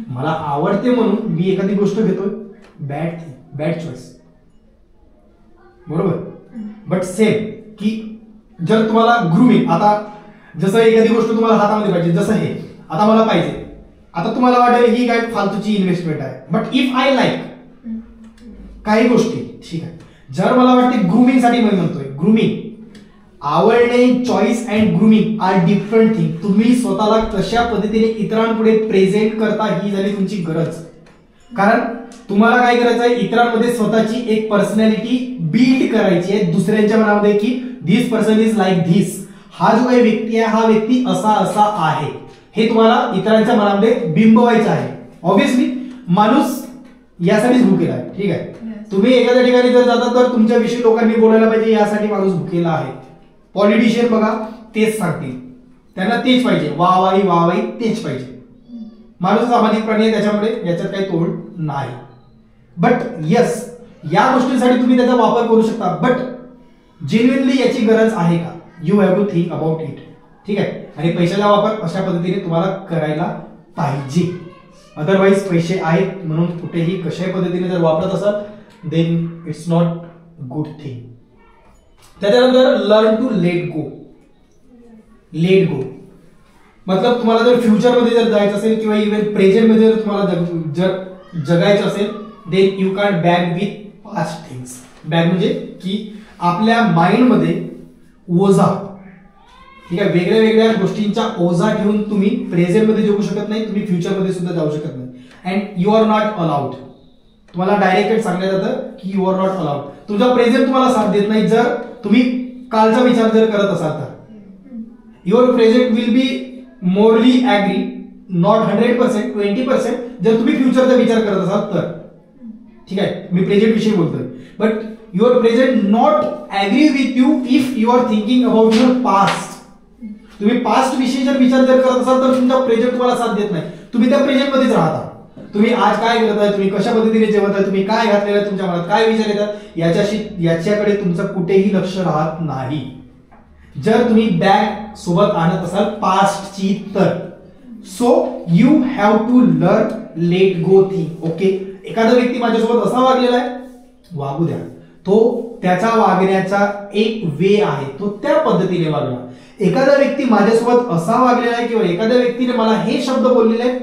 मला आवडते म्हणून मी एखादी गोष्ट घेतोय, बॅड चॉईस, बरोबर. बट सेम की जर तुम्हाला ग्रूमिंग, आता जसं एखादी गोष्ट तुम्हाला हातामध्ये पाहिजे, जसं हे आता मला पाहिजे, आता तुम्हाला वाटेल ही काय फालतूची इन्व्हेस्टमेंट आहे, बट इफ आय लाईक काही गोष्टी, ठीक आहे, जर मला वाटते ग्रूमिंग साठी मी म्हणतोय, ग्रूमिंग आवडणे, choice and grooming are different thing. तुम्ही स्वतःला कशा पद्धतीने इतरांपुढे प्रेझेंट करता ही झाली तुमची गरज. कारण तुम्हाला काय करायचं आहे, इतरांमध्ये स्वतःची एक पर्सनॅलिटी बिल्ड करायची आहे, दुसऱ्यांच्या मनामध्ये की दिस पर्सन इज लाईक धिस, हा जो काही व्यक्ती आहे हा व्यक्ती असा आहे, हे तुम्हाला इतरांच्या मनामध्ये बिंबवायचं आहे. ऑब्व्हियसली माणूस यासाठीच भुकेला आहे, ठीक आहे. तुम्ही एखाद्या ठिकाणी जर जाता तर तुमच्याविषयी लोकांनी बोलायला पाहिजे, यासाठी माणूस भुकेला आहे. पॉलिटिशियन बघा तेच सांगतील, त्यांना तेच पाहिजे, वाहवाही तेच पाहिजे. माणूस सामाजिक प्राणी आहे, त्याच्यामुळे याच्यात काही तोड नाही. बट यस, या गोष्टींसाठी तुम्ही त्याचा वापर करू शकता, बट जेन्युइनली याची गरज आहे का, you have to think about it, ठीक आहे. आणि पैशाचा वापर अशा पद्धतीने तुम्हाला करायला पाहिजे. अदरवाईज पैसे आहेत म्हणून कुठेही कशाही पद्धतीने जर वापरत असाल then it's not good thing. त्याच्यानंतर लर्न टू लेट गो. मतलब तुम्हाला जर फ्युचरमध्ये जर जायचं असेल किंवा इव्हन प्रेझेंटमध्ये जर तुम्हाला जर जगायचं असेल then you can bag with past things. Bag म्हणजे की आपल्या माइंडमध्ये ओझा, ठीक आहे, वेगळ्या वेगळ्या गोष्टींचा ओझा ठेवून तुम्ही प्रेझेंटमध्ये जगू शकत नाही, तुम्ही फ्युचरमध्ये सुद्धा जाऊ शकत नाही. And you are not allowed. तुम्हाला डायरेक्ट सांगण्यात जातं की यू आर नॉट अलाउड. तुमचा प्रेझेंट तुम्हाला साथ देत नाही जर तुम्ही कालचा विचार जर करत असाल तर. युअर प्रेझेंट विल बी मोरली ऍग्री, नॉट 100%, 20% जर तुम्ही फ्युचरचा विचार करत असाल तर, ठीक आहे. मी प्रेझेंट विषयी बोलतोय, but your present not agree with you if you are thinking about your past. तुम्ही पास्ट विषयी जर विचार जर करत असाल तर तुमचा प्रेझेंट तुम्हाला साथ देत नाही. तुम्ही त्या प्रेझेंट मध्येच राहता. तुम्ही आज काय करत आहे, तुम्ही कशा पद्धतीने जेवत आहे, तुम्ही काय घातलेलं आहे, तुमच्या मनात काय विचार येतात, याच्याकडे तुमचं कुठेही लक्ष राहत नाही. जर तुम्ही बॅग सोबत आणत असाल पास्टची तर. So you have to learn let go thing. Okay, एखादा व्यक्ती माझ्यासोबत असा वागलेला आहे, वागू द्या, तो त्याचा वागण्याचा एक वे आहे, तो त्या पद्धतीने वागला. एखादा व्यक्ती माझ्यासोबत असा वागलेला आहे किंवा एखाद्या व्यक्तीने मला हे शब्द बोललेले आहेत,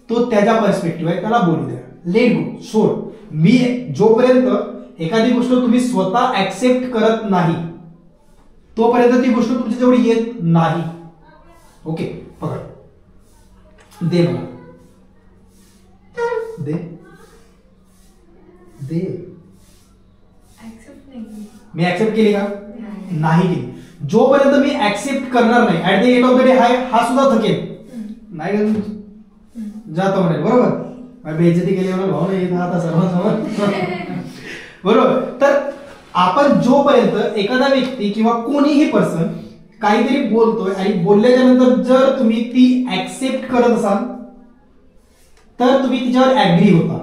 तो त्याचा पर्स्पेक्टिव्ह आहे, त्याला बोलू द्या. लेट गो, सोड. मी जोपर्यंत एखादी गोष्ट तुम्ही स्वतः ऍक्सेप्ट करत नाही तोपर्यंत ती गोष्ट तुमच्या जवळ येत नाही. ओके, पकड, दे मला, दे. मी ऍक्सेप्ट केली का, नाही केली. जोपर्यंत मी ऍक्सेप्ट करणार नाही, at the end of the day हा सुद्धा थकेल, नाही का, जातो म्हणेल, बरोबर, बेइज्जती केली म्हणून भाऊ नाही आता सर्वांसमोर, बरोबर. तर आपण जोपर्यंत एखादा व्यक्ती किंवा कोणीही पर्सन काहीतरी बोलतोय आणि बोलल्याच्या नंतर जर तुम्ही ती ऍक्सेप्ट करत असाल तर तुम्ही तिच्यावर ऍग्री होता.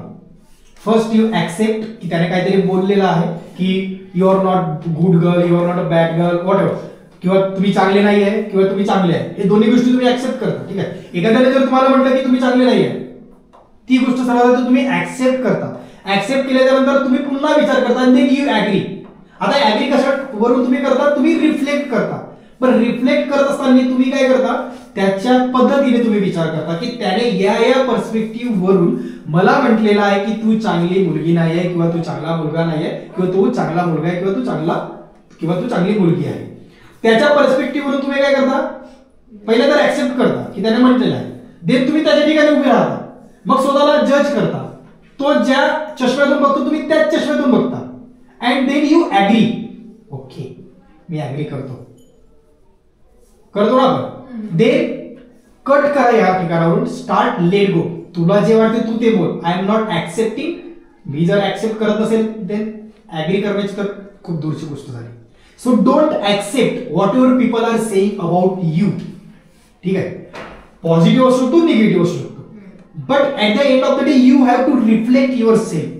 फर्स्ट यू ऍक्सेप्ट की त्याने काहीतरी बोललेलं आहे की you are not good girl, you are not a bad girl, whatever, किंवा तुम्ही चांगले नाही आहे किंवा तुम्ही चांगले आहे, हे दोन्ही गोष्टी तुम्ही ऍक्सेप्ट करता, ठीक आहे. एखाद्याने जर तुम्हाला म्हटलं की तुम्ही चांगले नाही आहे, ती गोष्ट सर्वात तुम्ही ऍक्सेप्ट करता. ऍक्सेप्ट केल्याच्या नंतर तुम्ही पुन्हा विचार करता आणि देन यू ऍग्री. आता ऍग्री कशावरून तुम्ही करता, तुम्ही रिफ्लेक्ट करता. पण रिफ्लेक्ट करत असताना तुम्ही काय करता, त्याच्या पद्धतीने तुम्ही विचार करता की त्याने या पर्स्पेक्टिव्ह वरून मला म्हटलेलं आहे की तू चांगली मुलगी नाही आहे किंवा तू चांगला मुलगा नाही आहे किंवा तू चांगला मुलगा आहे किंवा तू चांगली मुलगी आहे. त्याच्या पर्स्पेक्टिव्ह वरून तुम्ही काय करता, पहिले तर ऍक्सेप्ट करता की त्याने म्हटलेलं आहे, देन तुम्ही त्याच्या ठिकाणी उभे राहता, मग स्वतःला जज करता. तो ज्या चष्म्यातून बघतो तुम्ही त्याच चष्म्यातून बघता and then you agree. Okay, मी ऍग्री करतो ना आपण. देन कट करा या ठिकाणावरून, स्टार्ट लेट गो. तुला जे वाटते तू ते बोल, आय एम नॉट ऍक्सेप्टिंग. मी जर ऍक्सेप्ट करत असेल देन ऍग्री करण्याची तर खूप दूरची गोष्ट झाली. So don't accept whatever people are saying about you, ठीक आहे. पॉझिटिव्ह असू शकतो, निगेटिव्ह असू शकतो, but at the end of the day you have to reflect yourself.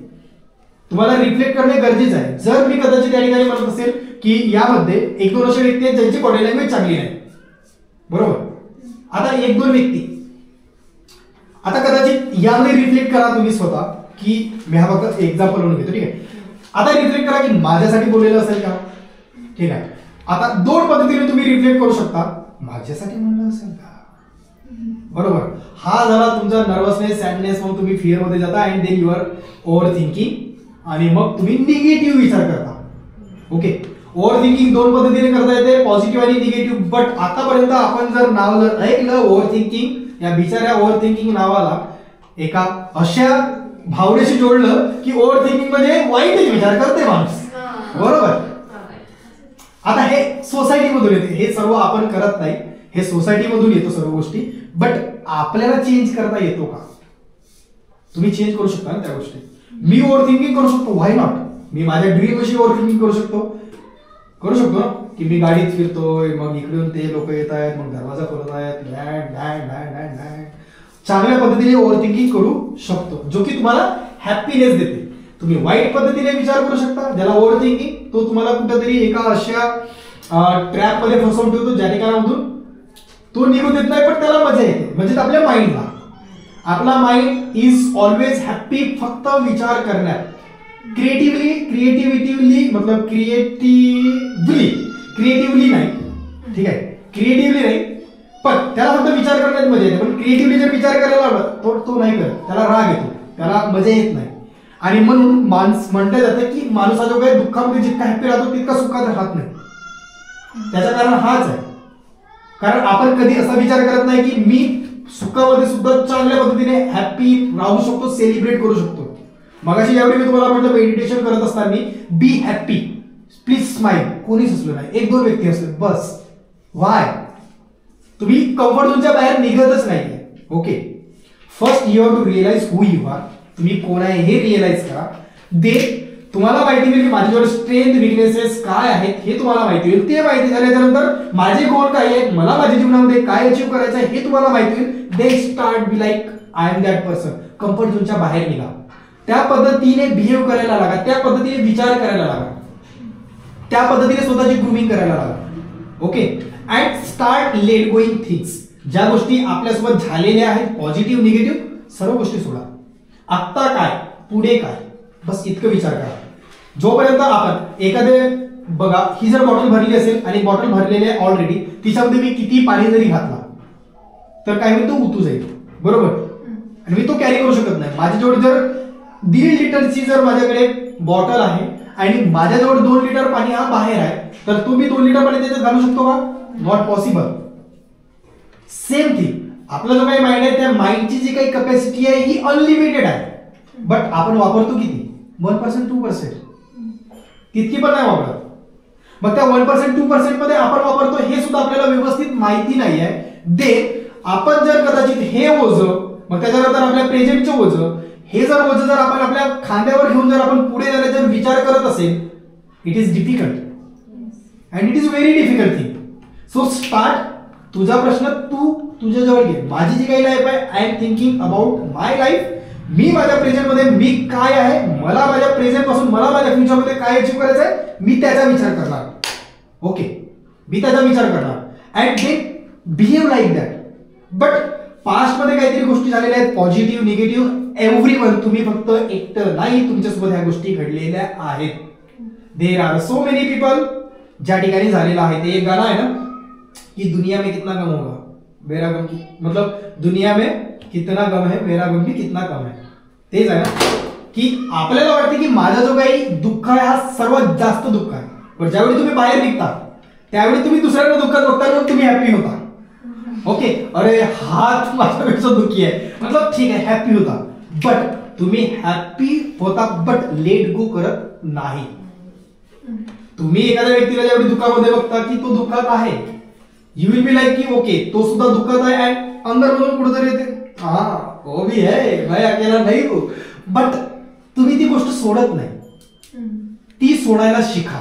तुम्हाला रिफ्लेक्ट करणे गरजेचं आहे. जर मी कदाचित त्या ठिकाणी म्हणत असेल की यामध्ये एक दोन असे व्यक्ती आहेत ज्यांची बॉडी लँग्वेज चांगली नाही, बरोबर. आता 1-2 व्यक्ती, आता कदाचित यामध्ये रिफ्लेक्ट करा तुम्ही स्वतः की मी हा फक्त एक्झाम्पल म्हणून घेतो, ठीक आहे. आता रिफ्लेक्ट करा की माझ्यासाठी बोललेलं असेल का, ठीक आहे. आता 2 पद्धतीने तुम्ही रिफ्लेक्ट करू शकता, माझ्यासाठी म्हणलं असेल का, बरोबर. हा झाला तुमचा नर्वसनेस, सॅडनेस, मग तुम्ही फिअर मध्ये जाता and then your overthinking आणि मग तुम्ही निगेटिव्ह विचार करता. ओके, ओव्हर थिंकिंग 2 पद्धतीने करता येते, पॉझिटिव्ह आणि निगेटिव्ह. बट आतापर्यंत आपण जर नाव जर ऐकलं ओव्हर थिंकिंग, या बिचाऱ्या ओव्हर थिंकिंग नावाला एका अशा भावनेशी जोडलं की ओव्हर थिंकिंग म्हणजे वाईट विचार करते माणूस, बरोबर. आता हे सोसायटी मधून येते, हे सर्व आपण करत नाही, हे सोसायटी मधून येतो सर्व गोष्टी. बट आपल्याला चेंज करता येतो का, तुम्ही चेंज करू शकता ना त्या गोष्टी. मी ओव्हर थिंकिंग करू शकतो, व्हाय नॉट. मी माझ्या ड्रीम विषयी ओव्हर थिंकिंग करू शकतो ना, की मी गाडीत फिरतोय, मग इकडून ते लोक येत आहेत, मग दरवाजा खोलत आहेत, चांगल्या पद्धतीने ओव्हर थिंकिंग करू शकतो, जो की तुम्हाला हॅपीनेस देते. तुम्ही वाईट पद्धतीने विचार करू शकता, ज्याला ओव्हर थिंकिंग, तो तुम्हाला कुठेतरी एका अशा ट्रॅप मध्ये फसवून ठेवतो ज्या ठिकाणामधून तो निघू देत नाही, पण त्याला मजा येते. म्हणजे आपल्या माइंडला, आपला माइंड इज ऑलवेज हॅप्पी फक्त विचार करण्यात. क्रिएटिव्हिटी मतलब क्रिएटिव्हली नाही, ठीक आहे, क्रिएटिव्हली नाही, पण त्याला फक्त विचार करण्यात मजा येते. पण क्रिएटिव्हली जर विचार करायला लावला तो नाही करत, त्याला राग येतो, त्याला मजा येत नाही. आणि म्हणून म्हटलं जातं की माणूस जो काही दुःखामध्ये जितका हॅप्पी राहतो तितका सुखात राहत नाही. त्याचं कारण हाच आहे, कारण आपण कधी असा विचार करत नाही की मी सुखामध्ये सुद्धा चांगल्या पद्धतीने हॅप्पी राहू शकतो, सेलिब्रेट करू शकतो. मगाशी ज्यावेळी मी तुम्हाला म्हटलं मेडिटेशन करत असताना बी हॅप्पी, प्लीज स्माइल, कोणीच असलो नाही, 1-2 व्यक्ती असले बस. वाय? तुम्ही कम्फर्ट झोनच्या बाहेर निघतच नाहीये. Okay, first you have to realise who you are. तुम्ही कोण आहे हे रिअलाइज करा. दे तुम्हाला माहिती होईल की माझ्याजवळ स्ट्रेंथ, विकनेसेस काय आहेत हे तुम्हाला माहिती होईल. ते माहिती झाल्यानंतर माझे गोल काय आहेत, मला माझ्या जीवनामध्ये काय अचीव्ह करायचं आहे हे तुम्हाला माहिती होईल. They start be like I am that person. Comfort झोनच्या बाहेर निघा, त्या पद्धतीने बिहेव करायला लागा, त्या पद्धतीने विचार करायला लागा, त्या पद्धतीने स्वतःची ग्रूमिंग करायला लागा. Okay, and start let going things. ज्या गोष्टी आपल्यासोबत झालेल्या आहेत, पॉझिटिव्ह निगेटिव्ह सर्व गोष्टी सोडा. आत्ता काय, पुढे काय, बस इतकं विचार करा. जोपर्यंत आपण एखादे बघा, ही जर बॉटल भरली असेल आणि बॉटल भरलेली आहे ऑलरेडी, तिच्यामध्ये मी किती पाणी जरी घातला तर काय होईल, तो उतू जाईल, बरोबर. आणि मी तो कॅरी करू शकत नाही. माझ्याजवळ जर 1.5 लिटरची जर माझ्याकडे बॉटल आहे आणि माझ्याजवळ 2 लिटर पाणी हा बाहेर आहे, तर तुम्ही 2 लिटर पाणी त्याच्यात घालू शकतो का? Not possible. सेम थिंग, आपला जो काही माइंड आहे त्या माइंडची जी काही कॅपॅसिटी आहे ही अनलिमिटेड आहे. बट आपण वापरतो किती? 1%, 2%, तितकी पण नाही वापरत. मग त्या 1%, 2% मध्ये आपण वापरतो हे सुद्धा आपल्याला व्यवस्थित माहिती नाही आहे. दे आपण जर कदाचित हे ओझं, मग त्याच्यानंतर आपल्या प्रेझेंटचं ओझं, हे जर ओझं जर आपण आपल्या खांद्यावर घेऊन जर आपण पुढे जाण्याचा जर विचार करत असेल, it is difficult and it is very difficult thing. So start. तुझा प्रश्न तू तुझ्याजवळ घे. माझी जी काही लाईफ आहे, I am thinking about my life. मी माझ्या प्रेझेंट मध्ये मी काय आहे, मला माझ्या प्रेझेंट पासून मला माझ्या फ्युचर मध्ये काय अचीव्ह करायचं आहे, मी त्याचा विचार करणार. ओके, मी त्याचा विचार करणार and they behave like that. But past मध्ये काहीतरी गोष्टी झालेल्या आहेत, पॉझिटिव्ह, निगेटिव्ह, एव्हरीवन. तुम्ही फक्त एकटं नाही, तुमच्यासोबत ह्या गोष्टी घडलेल्या आहेत. There are so many people ज्या ठिकाणी झालेला आहे. ते एक गाणं आहे ना कि दुनिया में कितना गम होगा मेरा गम की, मतलब दुनिया में कितना गम है मेरा गम भी कितना कम है. तेच आहे ना की आपल्याला वाटते की माझा जो काही दुःख आहे हा सर्वात जास्त दुःख आहे. पण ज्यावेळी तुम्ही बाहेर निघता त्यावेळी तुम्ही दुसऱ्यांना दुःखात बघता मग तुम्ही हॅपी होता. ओके, अरे हात माझ्यापेक्षा दुःखी आहे, मतलब ठीक आहे हॅपी होता. बट तुम्ही हॅपी होता बट लेट गो करत नाही. तुम्ही एखाद्या व्यक्तीला ज्यावेळी दुःखामध्ये बघता की तो दुःखात आहे, यू विल बी लाईक की ओके तो सुद्धा दुःखात आहे अँड अंदर मधून कुठेतरी येते हाँ वो भी है, मैं अकेला नहीं हूं. बट तुम्ही ती गोष्ट सोडत नाही, ती सोडायला शिका.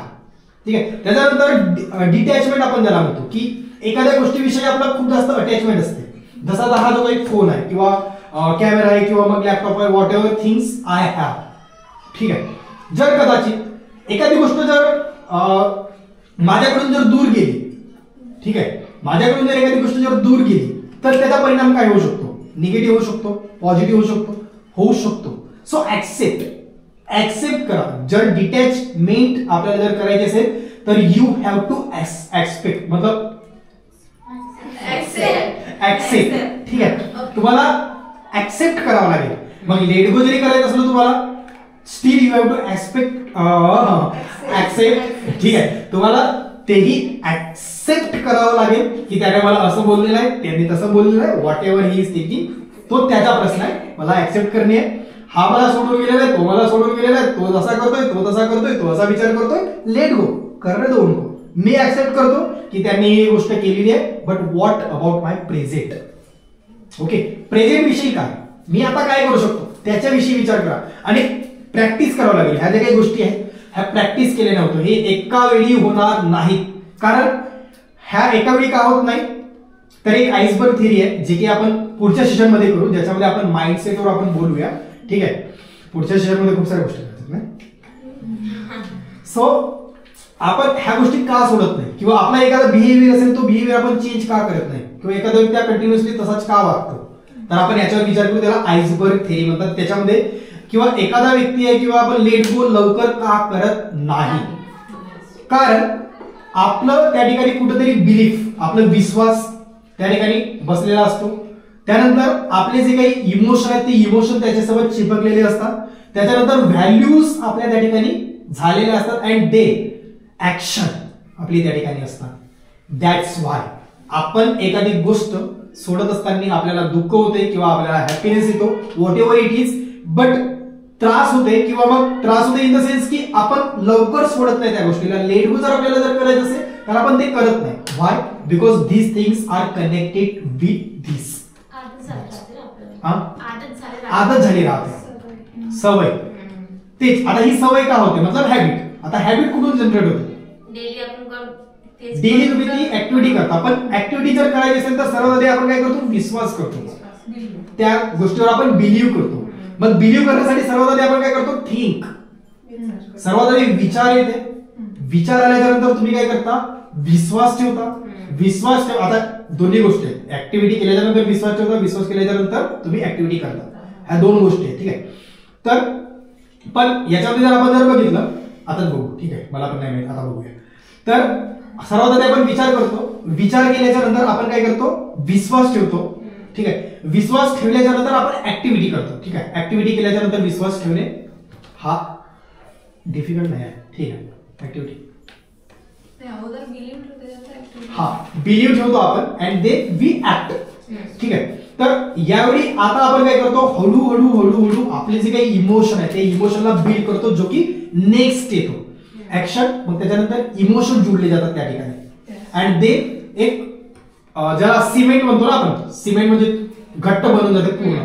ठीक आहे. त्याच्यानंतर डिटॅचमेंट आपण ज्याला म्हणतो की एखाद्या गोष्टीविषयी आपला खूप जास्त अटॅचमेंट असते. जसा हा जो काही फोन आहे किंवा कॅमेरा आहे किंवा मग लॅपटॉप आहे, what ever things I have. ठीक आहे. जर कदाचित एखादी गोष्ट जर माझ्याकडून जर दूर गेली, ठीक आहे, माझ्याकडून जर एखादी गोष्ट जर दूर गेली तर त्याचा परिणाम काय होऊ शकतो, निगेटिव्ह होऊ शकतो, पॉझिटिव्ह होऊ शकतो. सो ऍक्सेप्ट करा. जर डिटॅचमेंट आपल्याला जर करायची असेल तर यू हॅव टू एक्सपेक्ट मतलब ऍक्सेप्ट. ठीक आहे, तुम्हाला ऍक्सेप्ट करावं लागेल. मग लेट गो जरी करायचं असलं तुम्हाला still you have to accept. ठीक आहे, तुम्हाला तेही ऍक्सेप्ट करावं लागेल की त्याने मला असं बोललेलं आहे, त्यांनी तसं बोललेलं आहे, what ever he is thinking, तो त्याचा प्रश्न आहे, मला ऍक्सेप्ट करणे आहे. हा मला सोडून गेलेला आहे, तो मला सोडून गेलेला आहे, तो जसा करतोय, तो तसा करतोय, तो असा विचार करतोय, लेट गो, करणे दो उनको. मी ऍक्सेप्ट करतो की त्यांनी ही गोष्ट केलेली आहे, but what about my present. Okay, present विषयी काय, मी आता काय करू शकतो त्याच्याविषयी विचार करा आणि प्रॅक्टिस करावं लागेल. ह्या ज्या काही गोष्टी आहेत ह्या प्रॅक्टिस केल्या नव्हतं, हे एका वेळी होणार नाही. कारण ह्या एका वेळी का होत नाही तर एक आइसबर्ग थिअरी आहे जे की आपण पुढच्या सेशन मध्ये करू, ज्याच्यामध्ये आपण माइंडसेटवर आपण बोलूया. ठीक आहे, पुढच्या सेशन मध्ये खूप साऱ्या गोष्टी करतात ना. सो आपण ह्या गोष्टी का सोडत नाही किंवा आपला एखादा बिहेवियर असेल तो बिहेवियर आपण चेंज का करत नाही किंवा एखादा व्यक्ती कंटिन्युअसली तसाच का वागतो, तर आपण याच्यावर विचार करू. त्याला आइसबर्ग थिअरी म्हणतात. त्याच्यामध्ये किंवा एखादा व्यक्ती आहे किंवा आपण लेट गो लवकर का करत नाही, कारण आपलं त्या ठिकाणी कुठेतरी बिलीफ, आपला विश्वास त्या ठिकाणी बसलेला असतो. त्यानंतर आपले जे काही इमोशन आहेत ते इमोशन त्याच्यासोबत चिपकलेले असतात. त्याच्यानंतर व्हॅल्यूज आपल्या त्या ठिकाणी झालेले असतात अँड दे ऍक्शन आपली त्या ठिकाणी असतात. दॅट्स व्हाय आपण एखादी गोष्ट सोडत असताना आपल्याला दुःख होते किंवा आपल्याला हॅपीनेस येतो, what ever it is, but त्रास होते किंवा मग त्रास होते इन द सेन्स की आपण लवकर सोडत नाही त्या गोष्टीला. लेट गो जर आपल्याला जर करायचं असेल तर आपण ते करत नाही. Why? Because these things are connected with this. आदत झाली राहते, सवय. तेच आता ही सवय का होते मतलब हॅबिट. आता हॅबिट कुठून जनरेट होते, डेली तुम्ही ती ऍक्टिव्हिटी करता. पण ऍक्टिव्हिटी जर करायची असेल तर सर्वात आधी आपण काय करतो, विश्वास करतो, त्या गोष्टीवर आपण बिलीव्ह करतो. मग बिलीव्ह करण्यासाठी सर्वात आधी आपण काय करतो, थिंक. सर्वात आधी विचार येते, विचार आल्याच्या नंतर तुम्ही काय करता, विश्वास ठेवता. विश्वास आता दोन्ही गोष्टी आहेत, ऍक्टिव्हिटी केल्याच्या नंतर विश्वास ठेवता, विश्वास केल्याच्या नंतर तुम्ही ऍक्टिव्हिटी करता. ह्या दोन गोष्टी आहेत. ठीक आहे, तर पण याच्यामध्ये जर आपण जर बघितलं, आता बघू, ठीक आहे, मला पण नाही माहित, आता बघूया. तर सर्वात आधी आपण विचार करतो, विचार केल्याच्या नंतर आपण काय करतो, विश्वास ठेवतो. ठीक आहे, विश्वास ठेवल्याच्या नंतर आपण ऍक्टिव्हिटी करतो. ठीक आहे, ऍक्टिव्हिटी केल्याच्या नंतर विश्वास ठेवणे हा डिफिकल्ट नाही आहे. ठीक आहे, ऍक्टिव्हिटी हा बिलीव्ह ठेवतो आपण अँड दे वी ऍक्ट. ठीक आहे, तर यावेळी आता आपण काय करतो, हळूहळू हळूहळू आपले जे काही इमोशन आहे ते इमोशनला बिल्ड करतो, जो की नेक्स्ट येतो ऍक्शन. मग त्याच्यानंतर इमोशन जुळले जातात त्या ठिकाणी अँड दे एक ज्याला सिमेंट म्हणतो ना आपण, सिमेंट म्हणजे घट्ट बनून जाते पूर्ण.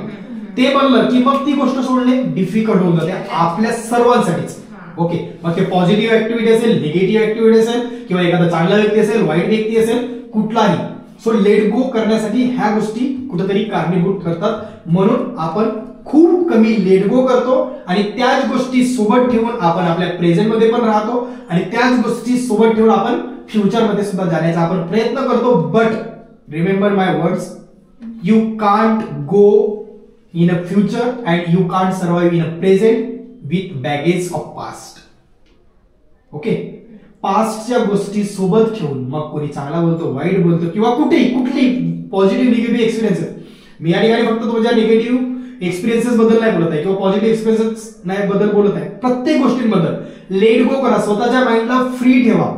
ते बनलं की मग ती गोष्ट सोडणे डिफिकल्ट होऊन जाते आपल्या सर्वांसाठीच. ओके, मग ते पॉझिटिव्ह ऍक्टिव्हिटी असेल, निगेटिव्ह ऍक्टिव्हिटी असेल किंवा एखादा चांगला व्यक्ती असेल, वाईट व्यक्ती असेल, कुठलाही. सो लेट गो करण्यासाठी ह्या गोष्टी कुठेतरी कारणीभूत करतात. म्हणून आपण खूप कमी लेट गो करतो आणि त्याच गोष्टी सोबत ठेवून आपण आपल्या प्रेझेंट मध्ये पण राहतो आणि त्याच गोष्टी सोबत ठेवून आपण फ्युचर मध्ये सुद्धा जाण्याचा आपण प्रयत्न करतो. But remember my words, you can't go in a future and you can't survive in a present with baggage of past. Okay, पास्टच्या गोष्टी सोबत ठेवून मग कोणी चांगला बोलतो, वाईट बोलतो किंवा कुठली पॉझिटिव्ह निगेटिव्ह एक्सपिरियन्स. मी या ठिकाणी फक्त तुमच्या निगेटिव्ह एक्सपिरियन्सेस बद्दल नाही बोलत आहे किंवा पॉझिटिव्ह एक्सपिरियन्सेस नाही बद्दल बोलत आहे. प्रत्येक गोष्टींबद्दल लेट गो करा, स्वतःच्या माइंडला फ्री ठेवा.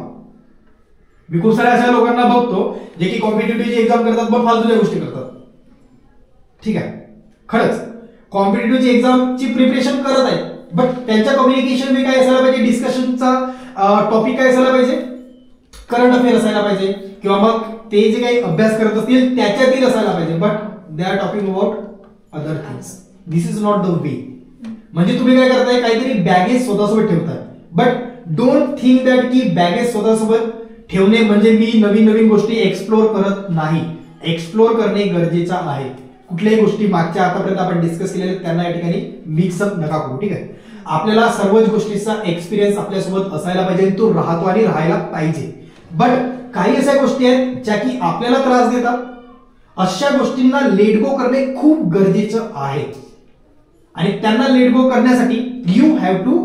मी खूप साऱ्या अशा लोकांना बघतो जे की कॉम्पिटिटिव्हची एक्झाम करतात पण फालतूच्या गोष्टी करतात. ठीक आहे, खरंच कॉम्पिटिटिव्हची एक्झामची प्रिपरेशन करत आहेत, बट त्यांच्या कम्युनिकेशन मध्ये काय असायला पाहिजे, डिस्कशनचा टॉपिक काय असायला पाहिजे, करंट अफेअर असायला पाहिजे किंवा मग ते जे काही अभ्यास करत असतील त्याच्यातील असायला पाहिजे. But they are talking about other things. This is not the way. म्हणजे तुम्ही काय करताय, काहीतरी बॅगेज स्वतःसोबत ठेवताय. बट डोंट थिंक दॅट की बॅगेज स्वतःसोबत ठेवणे म्हणजे मी नवीन नवीन गोष्टी एक्सप्लोर करत नाही. एक्सप्लोर करणे गरजेचं आहे. कुठल्याही गोष्टी मागच्या आतापर्यंत आपण डिस्कस केलेल्या त्यांना या ठिकाणी मिक्सअप नका करू. ठीक आहे, आपल्याला सर्वच गोष्टीचा एक्सपिरियन्स आपल्यासोबत असायला पाहिजे, तो राहतो आणि राहायला पाहिजे. बट काही अशा गोष्टी आहेत ज्या की आपल्याला त्रास देतात. अशा गोष्टींना लेट गो करणे खूप गरजेचं आहे आणि त्यांना लेट गो करण्यासाठी you have to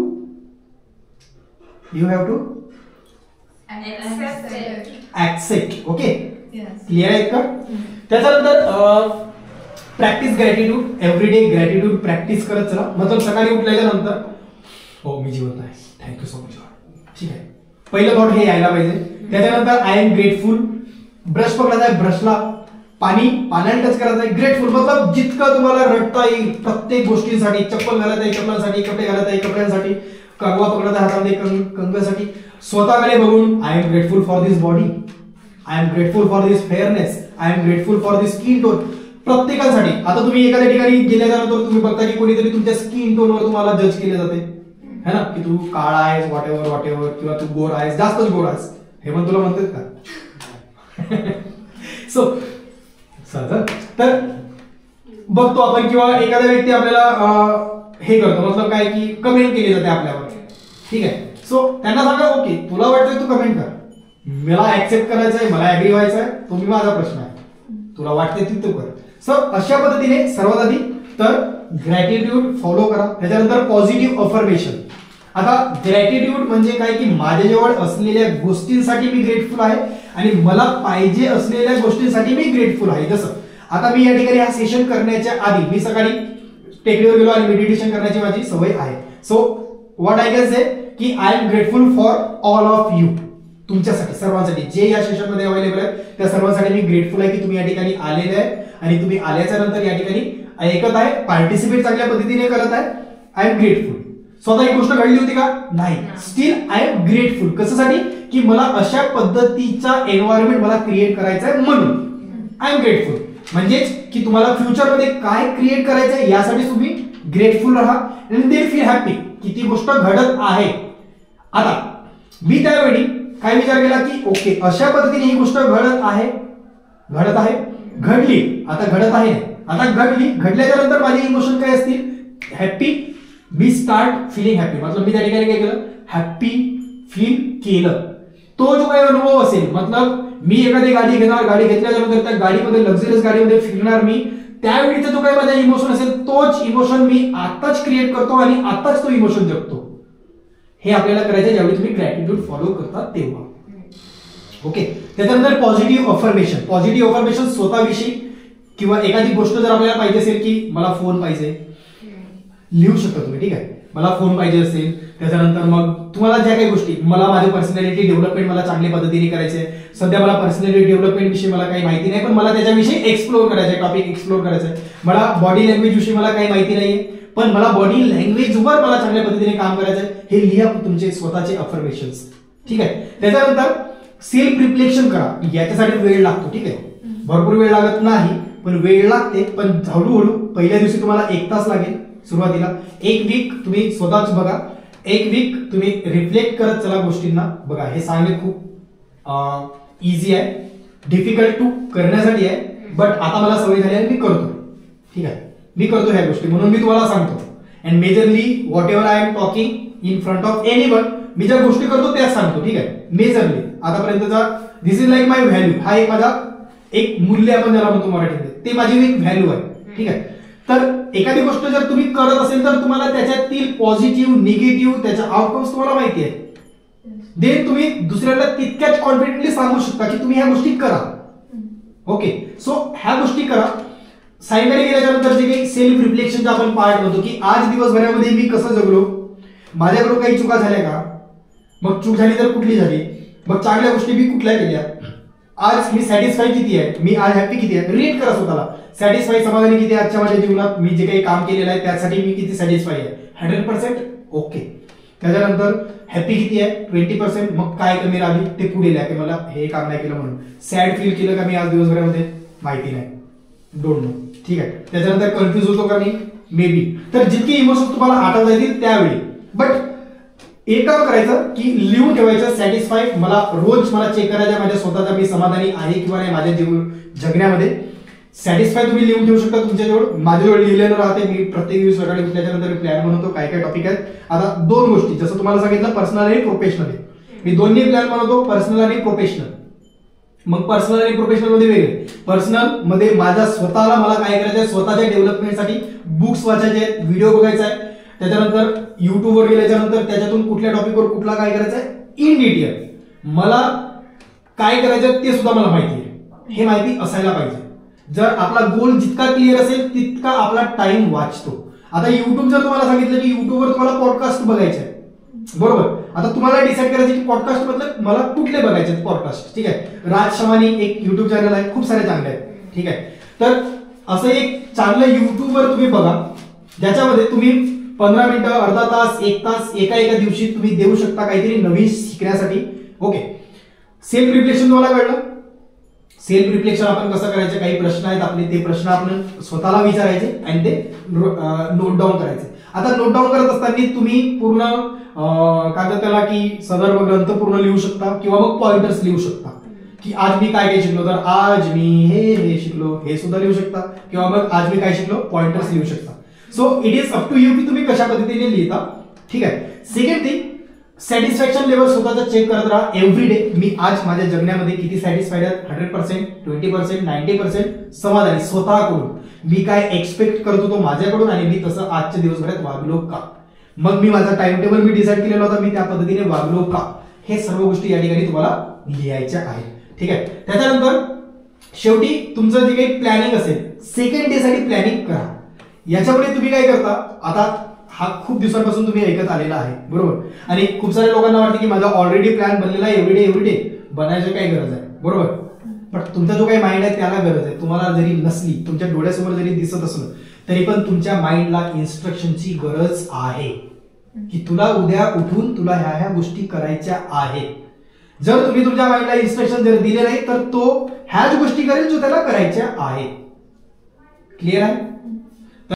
accept. Okay, clear आहेत का? त्याच्यानंतर practice gratitude. Every day gratitude practice करत चला. मतलब सकाळी उठल्याच्या नंतर हो मी जिवंत आहे, थँक्यू सो मच, ठीक आहे, पहिलं थॉट हे यायला पाहिजे. त्याच्यानंतर आय एम ग्रेटफुल. ब्रश पकडायचा आहे, ब्रशला पाण्याने टच करायचं आहे. ग्रेटफुल मतलब जितकं तुम्हाला रडता येईल प्रत्येक गोष्टींसाठी. चप्पल घालत आहे चप्पलांसाठी, कपडे घालत आहे कपड्यांसाठी, कंगवा पकडत आहे हातामध्ये कंगव्यासाठी. स्वतःकडे बघून I am grateful for this body, I am grateful for this fairness, I am grateful for this skin tone. प्रत्येकासाठी. आता तुम्ही एखाद्या ठिकाणी गेल्यानंतर तुम्ही बघता की कोणीतरी तुमच्या स्किन टोनवर तुम्हाला जज केले जाते है ना, की तू काळा आहेस वॉट एव्हर किंवा तू गोर आहेस, जास्तच गोर आहेस, हे पण तुला म्हणतात का? सो तर बघतो आपण किंवा एखादा व्यक्ती आपल्याला हे करतो मतलब काय की कमेंट केली जाते आपल्यावर, ठीक आहे. सो त्यांना सांगा ओके तुला वाटतंय तू कमेंट कर, मला ऍक्सेप्ट करायचं आहे, मला ऍग्री व्हायचं आहे, तो मी माझा प्रश्न आहे, तुला वाटते ती तू कर. सो अशा पद्धतीने सर्वात आधी तर ग्रॅटिट्यूड फॉलो करा. त्याच्यानंतर पॉझिटिव्ह अफर्मेशन. आता ग्रॅटिट्यूड म्हणजे काय की माझ्याजवळ असलेल्या गोष्टींसाठी मी ग्रेटफुल आहे आणि मला पाहिजे असलेल्या गोष्टींसाठी मी ग्रेटफुल आहे. जसं आता मी या ठिकाणी हा सेशन करण्याच्या आधी मी सकाळी टेकडीवर गेलो आणि मेडिटेशन करण्याची माझी सवय आहे. So what I can say की I am grateful for all of you. तुमच्यासाठी सर्वांसाठी जे या सेशन मध्ये अवेलेबल आहेत त्या सर्वांसाठी मी ग्रेटफुल आहे की तुम्ही या ठिकाणी आलेले आहे आणि तुम्ही आल्याच्या नंतर या ठिकाणी ऐकत आहे, पार्टिसिपेट चांगल्या पद्धतीने करत आहे. I am grateful. स्वतः ही गोष्ट घडली होती का? नाही. Still I am grateful. कशासाठी? की मला अशा पद्धतीचा एन्व्हायरमेंट मला क्रिएट करायचा आहे म्हणून आय एम ग्रेटफुल. म्हणजेच की तुम्हाला फ्युचरमध्ये काय क्रिएट करायचं आहे यासाठी तुम्ही ग्रेटफुल राहा आणि दे फील हॅपी की ती गोष्ट घडत आहे. आता मी त्यावेळी काय विचार केला की ओके अशा पद्धतीने ही गोष्ट घडत आहे घडली, आता घडत आहे, आता घडली, घडल्याच्या नंतर माझे इमोशन काय असतील? हॅपी. मी स्टार्ट फिलिंग हॅपी. मतलब मी त्या ठिकाणी काय केलं? हॅपी फील केलं. तो जो काही अनुभव असेल मतलब मी एखादी गाडी घेणार, गाडी घेतल्याच्या नंतर त्या गाडीमध्ये लक्झरियस गाडीमध्ये फिरणार मी, त्यावेळीचा जो काही माझा इमोशन असेल तोच इमोशन मी आताच क्रिएट करतो आणि आताच तो इमोशन जगतो. हे आपल्याला करायचं ज्यावेळी तुम्ही ग्रॅटिट्यूड फॉलो करता तेव्हा. ओके. त्याच्यानंतर पॉझिटिव्ह अफर्मेशन. पॉझिटिव्ह अफर्मेशन स्वतःविषयी किंवा एखादी गोष्ट जर आपल्याला पाहिजे असेल की मला फोन पाहिजे, लिहू शकता तुम्ही, ठीक आहे. मला फोन पाहिजे असेल, त्याच्यानंतर मग तुम्हाला ज्या काही गोष्टी, मला माझी पर्सनॅलिटी डेव्हलपमेंट मला चांगल्या पद्धतीने करायचे आहे. सध्या मला पर्सनॅलिटी डेव्हलपमेंट विषयी मला काही माहिती नाही पण मला त्याच्याविषयी एक्सप्लोर करायचं आहे, टॉपिक एक्सप्लोर करायचं आहे. मला बॉडी लँग्वेज विषयी मला काही माहिती नाहीये पण मला बॉडी लँग्वेजवर मला चांगल्या पद्धतीने काम करायचं आहे. हे लिहा तुमचे स्वतःचे अफर्मेशन्स, ठीक आहे. त्याच्यानंतर सेल्फ रिफ्लेक्शन करा. याच्यासाठी वेळ लागतो, ठीक आहे. भरपूर वेळ लागत नाही पण वेळ लागते. पण हळूहळू पहिल्या दिवशी तुम्हाला 1 तास लागेल सुरुवातीला. 1 वीक तुम्ही स्वतःच बघा, 1 वीक तुम्ही रिफ्लेक्ट करत चला गोष्टींना. बघा हे सांगणे खूप इझी आहे, डिफिकल्ट टू करण्यासाठी आहे बट आता मला सवय झाली आहे मी करतो, ठीक आहे. मी करतो ह्या गोष्टी म्हणून मी तुम्हाला सांगतो. And majorly whatever I am talking in front of anyone, मी ज्या गोष्टी करतो त्याच सांगतो, ठीक आहे. मेजरली आतापर्यंतचा this is like my value. हा एक माझा एक मूल्य आपण ज्याला म्हणतो मराठीमध्ये, ते माझी एक व्हॅल्यू आहे, ठीक आहे. तर एखादी गोष्ट जर तुम्ही करत असेल तर तुम्हाला त्याच्यातील पॉझिटिव्ह निगेटिव्ह त्याच्या आउटकम्स तुम्हाला माहिती आहे. देन तुम्ही दुसऱ्याला तितक्याच कॉन्फिडेंटली सांगू शकता की तुम्ही ह्या गोष्टी करा. ओके. सो ह्या गोष्टी करा. सायंकाळी गेल्याच्या नंतर जे काही सेल्फ रिफ्लेक्शनचा आपण पार्ट म्हणतो की आज दिवसभरामध्ये मी कसं जगलो, माझ्याकडून काही चुका झाल्या का, मग चूक झाली तर कुठली झाली, मग चांगल्या गोष्टी मी कुठल्या केल्या, आज मी सॅटिस्फाय किती आहे, मी आज हॅपी किती आहे. रेट करा स्वतःला. सॅटिस्फाय समाधानी किती आहे आजच्या माझ्या जीवनात, मी जे काही काम केलेलं आहे त्यासाठी मी किती सॅटिस्फाय आहे, 100%. ओके. त्याच्यानंतर हॅपी किती आहे, 20%. मग काय कमी राहिली ते पुढे लिहा की मला हे काम नाही केलं म्हणून. सॅड फील केलं का मी आज दिवसभरामध्ये, माहिती नाही, डोंट नो, ठीक आहे. त्याच्यानंतर कन्फ्युज होतो का मी, मे बी. तर जितके इमोशन्स तुम्हाला आठवता येतील त्यावेळी. बट एक काम करायचं की लिहून ठेवायचं. सॅटिस्फाय मला रोज मला चेक करायचं माझ्या स्वतःचा मी समाधानी आहे किंवा नाही माझ्या जीवन जगण्यामध्ये. सॅटिस्फाय तुम्ही लिहून ठेवू शकता तुमच्याजवळ. माझ्याजवळ लिहिलेलं राहते. मी प्रत्येक दिवस सकाळी उठल्याच्यानंतर प्लॅन बनवतो काय काय टॉपिक आहेत. आता 2 गोष्टी जसं तुम्हाला सांगितलं पर्सनल आणि प्रोफेशनल. मी दोन्ही प्लॅन बनवतो, पर्सनल आणि प्रोफेशनल. मग पर्सनल आणि प्रोफेशनल मध्ये वेगळे. पर्सनल मध्ये माझ्या स्वतःला मला काय करायचं आहे, स्वतःच्या डेव्हलपमेंटसाठी बुक्स वाचायचे आहेत, व्हिडिओ बघायचा आहे, त्याच्यानंतर युट्यूबवर गेल्याच्या नंतर त्याच्यातून कुठल्या टॉपिकवर कुठला काय करायचं आहे इन डिटेल मला काय करायचं ते सुद्धा मला माहिती आहे. हे माहिती असायला पाहिजे. जर आपला गोल जितका क्लिअर असेल तितका आपला टाइम वाचतो. आता युट्यूब जर तुम्हाला सांगितलं की युट्यूबवर तुम्हाला पॉडकास्ट बघायचे आहे, बरोबर, आता तुम्हाला डिसाईड करायचं की पॉडकास्ट मधलं मला कुठले बघायचे आहेत पॉडकास्ट. ठीक आहे, राज शमानी एक युट्यूब चॅनल आहे, खूप सारे चांगले आहेत. ठीक आहे, तर असं एक चांगलं युट्यूबवर तुम्ही बघा ज्याच्यामध्ये तुम्ही 15 मिनिटं, अर्धा तास, 1 तास एका दिवशी तुम्ही देऊ शकता काहीतरी नवीन शिकण्यासाठी. ओके, सेल्फ रिफ्लेक्शन तुम्हाला कळलं. सेल्फ रिफ्लेक्शन आपण कसं करायचं, काही प्रश्न आहेत आपले, ते प्रश्न आपण स्वतःला विचारायचे आणि ते नोट डाऊन करायचे. आता नोट डाऊन करत असताना तुम्ही पूर्ण काय त्याला की संदर्भ ग्रंथ पूर्ण लिहू शकता किंवा मग पॉइंटर्स लिहू शकता की आज मी काय काय शिकलो, तर आज मी हे शिकलो हे सुद्धा लिहू शकता किंवा मग आज मी काय शिकलो पॉइंटर्स लिहू शकता. So it is up to you की तुम्ही कशा पद्धतीने लिहिता. ठीक आहे. सेकंड थिंग, सॅटिस्फॅक्शन लेवल स्वतःचा चेक करत राहा एव्हरी डे. मी आज माझ्या जगण्यामध्ये किती सॅटिस्फाईड आहे, 100%, 20%, 90% समाधानी स्वतःकडून. मी काय एक्सपेक्ट करत होतो माझ्याकडून आणि मी तसं आजच्या दिवसभरात वागलो का. मग मी माझा टाइम टेबल मी डिसाईड केलेला होता, मी त्या पद्धतीने वागलो का. हे सर्व गोष्टी या ठिकाणी तुम्हाला लिहायच्या आहेत. ठीक आहे. त्याच्यानंतर शेवटी तुमचं जे काही प्लॅनिंग असेल सेकंड डे साठी प्लॅनिंग करा. याच्यामुळे तुम्ही काय करता, आता हा खूप दिवसांपासून तुम्ही ऐकत आलेला आहे, बरोबर, आणि खूप साऱ्या लोकांना वाटतं की माझा ऑलरेडी प्लॅन बनलेला आहे, एव्हरी डे बनायची काही गरज आहे, बरोबर. पण तुमचा जो काही माइंड आहे त्याला गरज आहे. तुम्हाला जरी नसली, तुमच्या डोळ्यासमोर जरी दिसत असलं तरी पण तुमच्या माइंडला इन्स्ट्रक्शनची गरज आहे की तुला उद्या उठून तुला ह्या गोष्टी करायच्या आहेत. जर तुम्ही तुमच्या माइंडला इन्स्ट्रक्शन जर दिले नाही तर तो ह्याच गोष्टी करेल जो त्याला करायच्या आहेत. क्लिअर आहे.